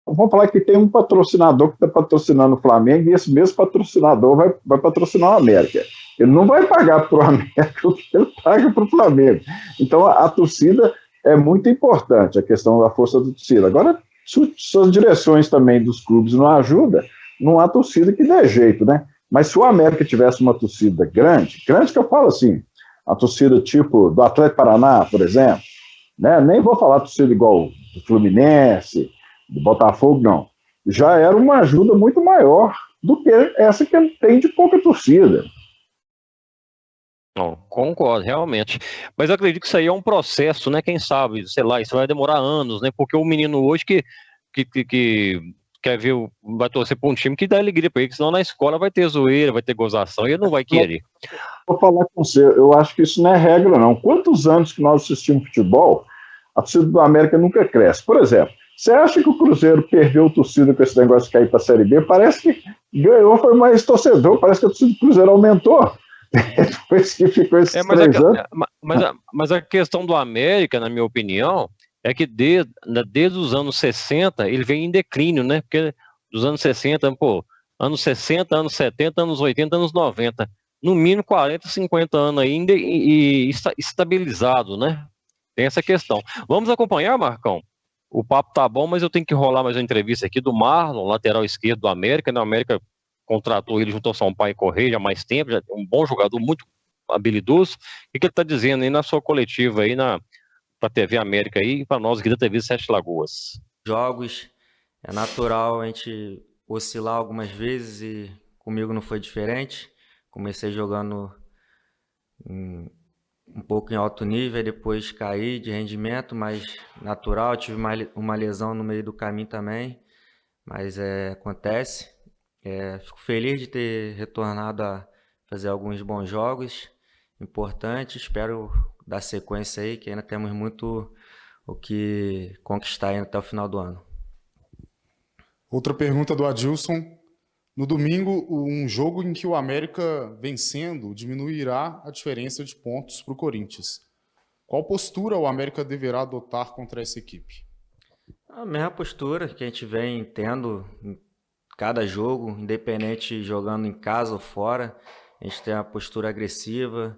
vamos falar que tem um patrocinador que está patrocinando o Flamengo e esse mesmo patrocinador vai patrocinar o América. Ele não vai pagar para o América o que ele paga para o Flamengo. Então a torcida é muito importante, a questão da força da torcida. Agora, se as direções também dos clubes não ajudam, não há torcida que dê jeito, né? Mas se o América tivesse uma torcida grande que eu falo assim, a torcida tipo do Atlético Paraná, por exemplo, né? Nem vou falar torcida igual do Fluminense, do Botafogo, não. Já era uma ajuda muito maior do que essa que ele tem de pouca torcida. Não, concordo, realmente. Mas eu acredito que isso aí é um processo, né? Quem sabe, sei lá, isso vai demorar anos, né? Porque o menino hoje que quer ver, vai torcer para um time que dá alegria para ele, senão na escola vai ter zoeira, vai ter gozação e ele não vai querer. Vou falar com você, eu acho que isso não é regra, não. Quantos anos que nós assistimos futebol, a torcida do América nunca cresce. Por exemplo, você acha que o Cruzeiro perdeu torcida com esse negócio de cair para a Série B? Parece que ganhou, foi mais torcedor, parece que a torcida do Cruzeiro aumentou. Depois que ficou esses 3 anos. Mas a questão do América, na minha opinião, é que desde os anos 60 ele vem em declínio, né? Porque dos anos 60, anos 60, anos 70, anos 80, anos 90, no mínimo 40, 50 anos ainda e estabilizado, né? Tem essa questão. Vamos acompanhar, Marcão, O papo tá bom, mas eu tenho que rolar mais uma entrevista aqui do Marlon, lateral esquerdo do América, né? O América contratou ele junto ao Sampaio Correia já há mais tempo, já é um bom jogador, muito habilidoso. O que ele tá dizendo aí na sua coletiva aí pra TV América aí e pra nós aqui da TV Sete Lagoas? Jogos, é natural a gente oscilar algumas vezes e comigo não foi diferente. Comecei jogando um pouco em alto nível, depois caí de rendimento, mas natural. Tive uma lesão no meio do caminho também, mas acontece. Fico feliz de ter retornado a fazer alguns bons jogos importantes. Espero dar sequência aí, que ainda temos muito o que conquistar ainda até o final do ano. Outra pergunta do Adilson. No domingo, um jogo em que o América vencendo diminuirá a diferença de pontos para o Corinthians. Qual postura o América deverá adotar contra essa equipe? A mesma postura que a gente vem tendo em cada jogo, independente jogando em casa ou fora. A gente tem a postura agressiva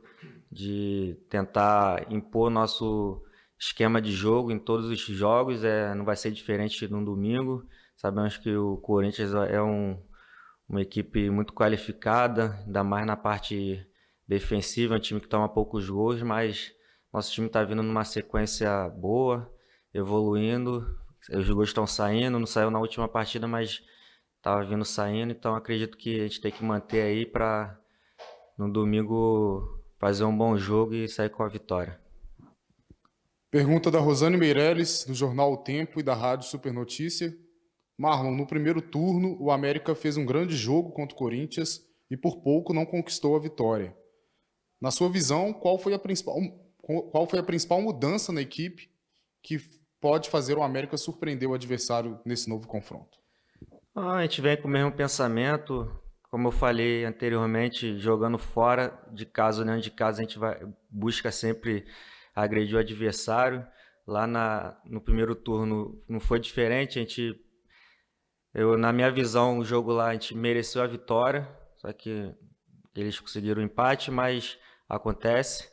de tentar impor nosso esquema de jogo em todos os jogos. Não vai ser diferente no domingo. Sabemos que o Corinthians é uma equipe muito qualificada, ainda mais na parte defensiva, é um time que toma poucos gols, mas nosso time está vindo numa sequência boa, evoluindo, os gols estão saindo, não saiu na última partida, mas estava vindo saindo, então acredito que a gente tem que manter aí para no domingo fazer um bom jogo e sair com a vitória. Pergunta da Rosane Meirelles, do jornal O Tempo e da Rádio Super Notícia. Marlon, no primeiro turno, o América fez um grande jogo contra o Corinthians e por pouco não conquistou a vitória. Na sua visão, qual foi a principal mudança na equipe que pode fazer o América surpreender o adversário nesse novo confronto? A gente vem com o mesmo pensamento, como eu falei anteriormente, jogando fora de casa ou dentro de casa, a gente busca sempre agredir o adversário. Lá no primeiro turno não foi diferente, na minha visão, o jogo lá a gente mereceu a vitória, só que eles conseguiram o empate, mas acontece.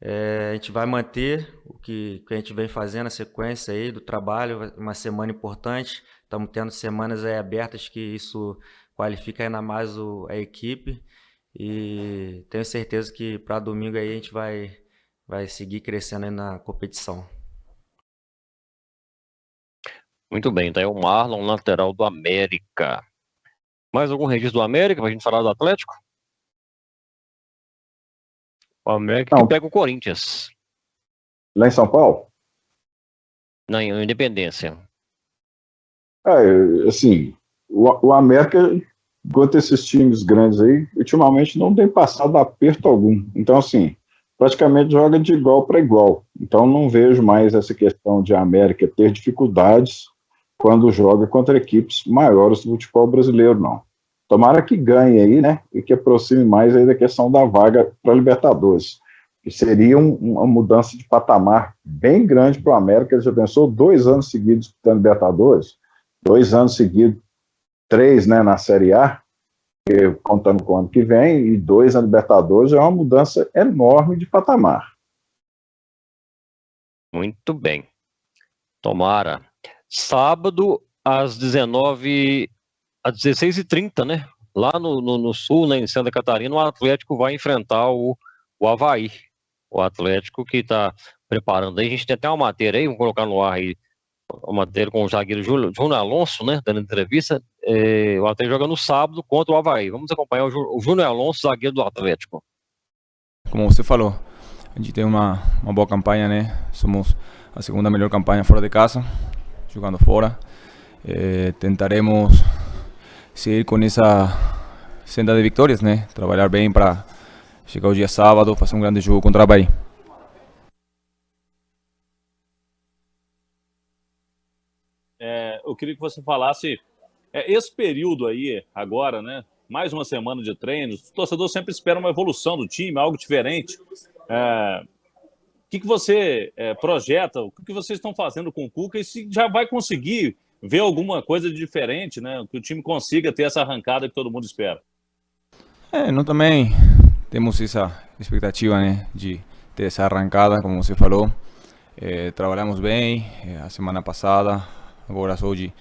A gente vai manter o que a gente vem fazendo, a sequência aí do trabalho, uma semana importante. Estamos tendo semanas aí abertas que isso qualifica ainda mais a equipe. E tenho certeza que para domingo aí a gente vai seguir crescendo aí na competição. Muito bem, tá aí o Marlon, lateral do América. Mais algum registro do América pra gente falar do Atlético? O América que pega o Corinthians. Lá em São Paulo? Não, em Independência. Assim, o América, enquanto esses times grandes aí, ultimamente não tem passado aperto algum. Então, assim, praticamente joga de igual para igual. Então, não vejo mais essa questão de América ter dificuldades quando joga contra equipes maiores do futebol brasileiro, não. Tomara que ganhe aí, né, e que aproxime mais aí da questão da vaga para Libertadores, que seria uma mudança de patamar bem grande para o América. Ele já pensou 2 anos seguidos disputando Libertadores, 2 anos seguidos, 3, né, na Série A, contando com o ano que vem, e 2 na Libertadores, é uma mudança enorme de patamar. Muito bem. Tomara. Sábado, às 16h30, né? Lá no sul, né, em Santa Catarina, o Atlético vai enfrentar o Avaí. O Atlético que está preparando aí. A gente tem até uma matéria aí, vamos colocar no ar aí, uma matéria com o zagueiro Júnior Alonso, né? Dando entrevista. O Atlético joga no sábado contra o Avaí. Vamos acompanhar o Júnior Alonso, zagueiro do Atlético. Como você falou, a gente tem uma boa campanha, né? Somos a segunda melhor campanha fora de casa, jogando fora. Tentaremos seguir com essa senda de vitórias, né? Trabalhar bem para chegar o dia sábado, fazer um grande jogo contra o Avaí. Eu queria que você falasse esse período aí, agora, né? Mais uma semana de treinos. O torcedor sempre espera uma evolução do time, algo diferente. O que você projeta? O que vocês estão fazendo com o Cuca? E se já vai conseguir ver alguma coisa de diferente, né? Que o time consiga ter essa arrancada que todo mundo espera. Nós também temos essa expectativa, né? De ter essa arrancada, como você falou. trabalhamos bem a semana passada, agora hoje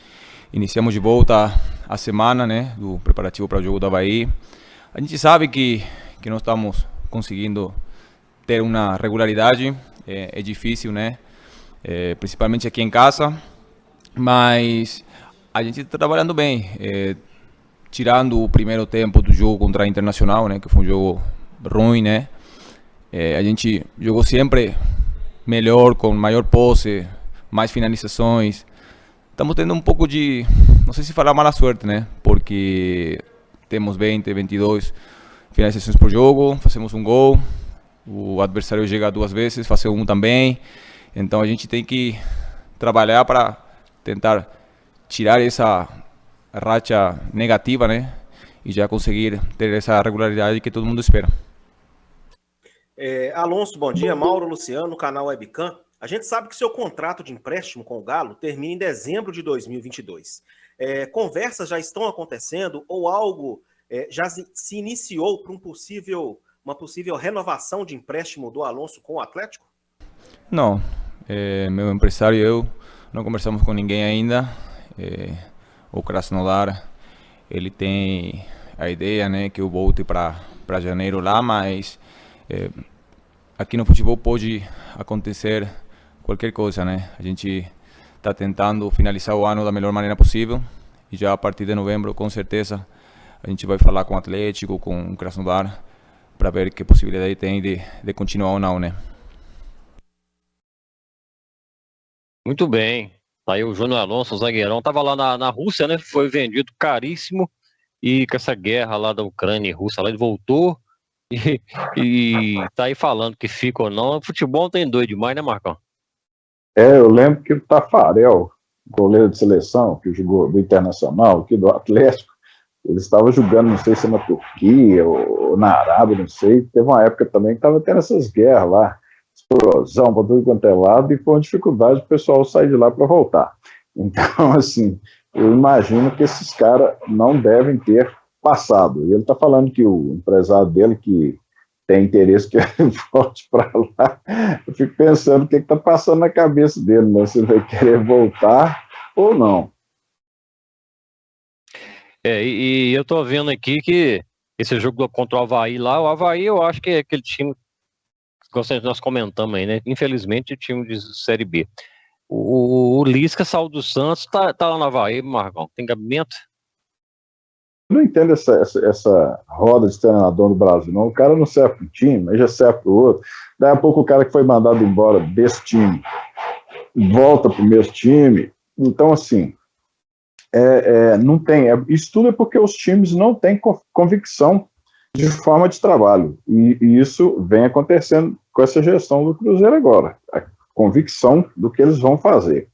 iniciamos de volta a semana, né, do preparativo para o jogo do Avaí. A gente sabe que não estamos conseguindo ter uma regularidade, é difícil, né, principalmente aqui em casa, mas a gente está trabalhando bem, tirando o primeiro tempo do jogo contra a Internacional, né, que foi um jogo ruim, né, a gente jogou sempre melhor, com maior posse, mais finalizações. Estamos tendo um pouco de, não sei se falar mala sorte, né? Porque temos 20, 22 finalizações por jogo, fazemos um gol, o adversário chega 2 vezes, faz um também. Então a gente tem que trabalhar para tentar tirar essa racha negativa, né? E já conseguir ter essa regularidade que todo mundo espera. Alonso, bom dia. Mauro Luciano, canal Webcam. A gente sabe que seu contrato de empréstimo com o Galo termina em dezembro de 2022. Conversas já estão acontecendo ou algo já se iniciou para uma possível renovação de empréstimo do Alonso com o Atlético? Não. Meu empresário e eu não conversamos com ninguém ainda. O Krasnodar, ele tem a ideia, né, que eu volte para janeiro lá, mas aqui no futebol pode acontecer qualquer coisa, né? A gente está tentando finalizar o ano da melhor maneira possível e já a partir de novembro, com certeza, a gente vai falar com o Atlético, com o Krasnodar, para ver que possibilidade tem de continuar ou não, né? Muito bem. Tá aí o Júnior Alonso, o zagueirão, estava lá na Rússia, né? Foi vendido caríssimo e com essa guerra lá da Ucrânia e Rússia, lá ele voltou e tá aí falando que fica ou não. O futebol tem doido demais, né, Marcão? Eu lembro que o Tafarel, goleiro de seleção, que jogou do Internacional, aqui do Atlético, ele estava jogando, não sei se na Turquia ou na Arábia, não sei. Teve uma época também que estava tendo essas guerras lá, explosão para tudo quanto é lado, e foi uma dificuldade o pessoal sair de lá para voltar. Então, assim, eu imagino que esses caras não devem ter passado. E ele está falando que o empresário dele, que tem interesse que ele volte para lá, eu fico pensando o que está passando na cabeça dele, né? Se ele vai querer voltar ou não. E eu tô vendo aqui que esse jogo contra o Avaí lá, o Avaí eu acho que é aquele time que nós comentamos aí, né? Infelizmente, o time de Série B. O Lisca saiu do Santos, tá lá no Avaí, Marcão, tem gabinete? Eu não entendo essa roda de treinador no Brasil, não. O cara não serve para o time, aí já serve para o outro. Daí a pouco o cara que foi mandado embora desse time volta para o mesmo time. Então, assim, não tem. Isso tudo é porque os times não têm convicção de forma de trabalho. E isso vem acontecendo com essa gestão do Cruzeiro agora. A convicção do que eles vão fazer.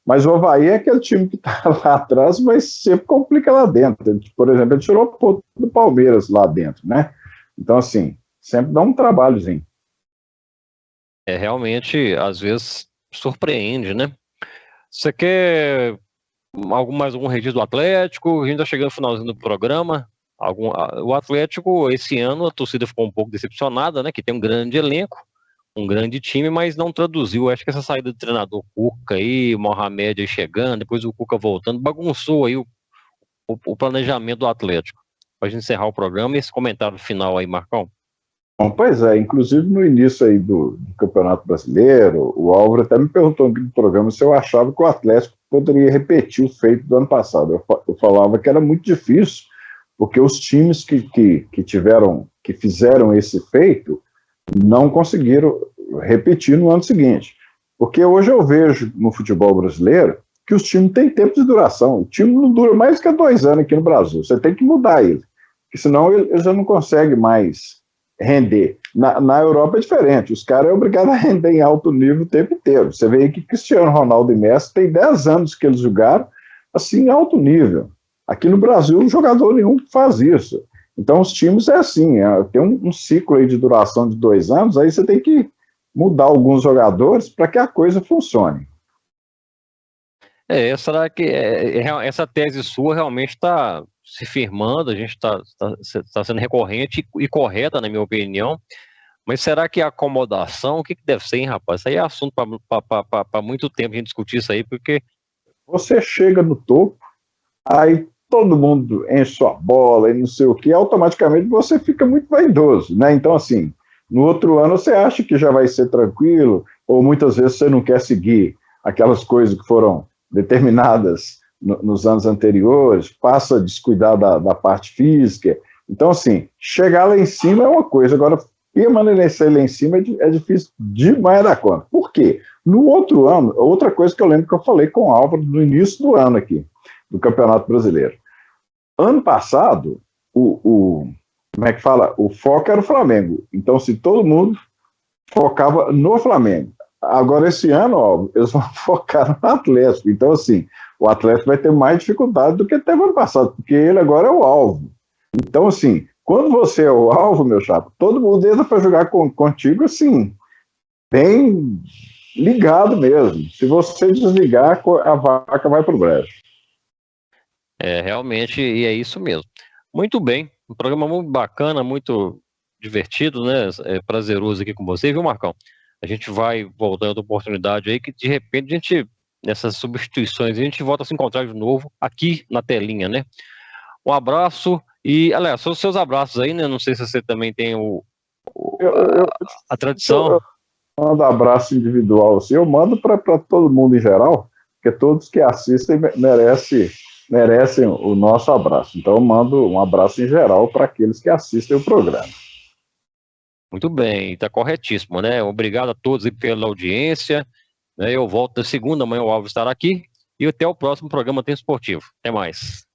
Mas o Avaí é aquele time que está lá atrás, mas sempre complica lá dentro. Por exemplo, ele tirou o ponto do Palmeiras lá dentro, né? Então, assim, sempre dá um trabalhozinho. Realmente, às vezes, surpreende, né? Você quer mais algum registro do Atlético? A gente está chegando no finalzinho do programa. O Atlético, esse ano, a torcida ficou um pouco decepcionada, né? Que tem um grande elenco, um grande time, mas não traduziu. Acho que essa saída do treinador Cuca aí, o Mohamed aí chegando, depois o Cuca voltando, bagunçou aí o planejamento do Atlético. Para a gente encerrar o programa, e esse comentário final aí, Marcão. Bom, pois é, inclusive no início aí do Campeonato Brasileiro, o Álvaro até me perguntou aqui no programa se eu achava que o Atlético poderia repetir o feito do ano passado. Eu falava que era muito difícil, porque os times que fizeram esse feito não conseguiram repetir no ano seguinte. Porque hoje eu vejo no futebol brasileiro que os times têm tempo de duração. O time não dura mais que 2 anos aqui no Brasil. Você tem que mudar ele, porque senão ele já não consegue mais render. Na Europa é diferente. Os caras são obrigados a render em alto nível o tempo inteiro. Você vê que Cristiano Ronaldo e Messi tem 10 anos que eles jogaram assim em alto nível. Aqui no Brasil, jogador nenhum faz isso. Então, os times é assim, tem um ciclo aí de duração de 2 anos, aí você tem que mudar alguns jogadores para que a coisa funcione. Será que essa tese sua realmente está se firmando, a gente está sendo recorrente e correta, na minha opinião, Mas será que a acomodação, o que deve ser, hein, rapaz? Isso aí é assunto para muito tempo a gente discutir isso aí, porque... Você chega no topo, aí todo mundo enche sua bola e não sei o que, automaticamente você fica muito vaidoso, né? Então, assim, no outro ano você acha que já vai ser tranquilo, ou muitas vezes você não quer seguir aquelas coisas que foram determinadas nos anos anteriores, passa a descuidar da parte física. Então, assim, chegar lá em cima é uma coisa, agora permanecer lá em cima é difícil demais da conta. Por quê? No outro ano, outra coisa que eu lembro que eu falei com o Álvaro no início do ano aqui, do Campeonato Brasileiro. Ano passado, como é que fala? O foco era o Flamengo. Então, se todo mundo focava no Flamengo. Agora, esse ano, ó, eles vão focar no Atlético. Então, assim, o Atlético vai ter mais dificuldade do que teve ano passado, porque ele agora é o alvo. Então, assim, quando você é o alvo, meu chapa, todo mundo entra para jogar contigo, assim, bem ligado mesmo. Se você desligar, a vaca vai pro brejo. Realmente, e é isso mesmo. Muito bem, um programa muito bacana, muito divertido, né? Prazeroso aqui com você, viu, Marcão? A gente vai voltando outra oportunidade aí, que de repente a gente, nessas substituições, a gente volta a se encontrar de novo aqui na telinha, né? Um abraço e, aliás, são os seus abraços aí, né? Não sei se você também tem a tradição. Eu mando abraço individual, assim, eu mando para todo mundo em geral, porque todos que assistem merecem o nosso abraço. Então eu mando um abraço em geral para aqueles que assistem o programa. Muito bem, está corretíssimo, né? Obrigado a todos aí pela audiência. Eu volto na segunda, amanhã o Alves estará aqui. E até o próximo programa Tempo Esportivo. Até mais.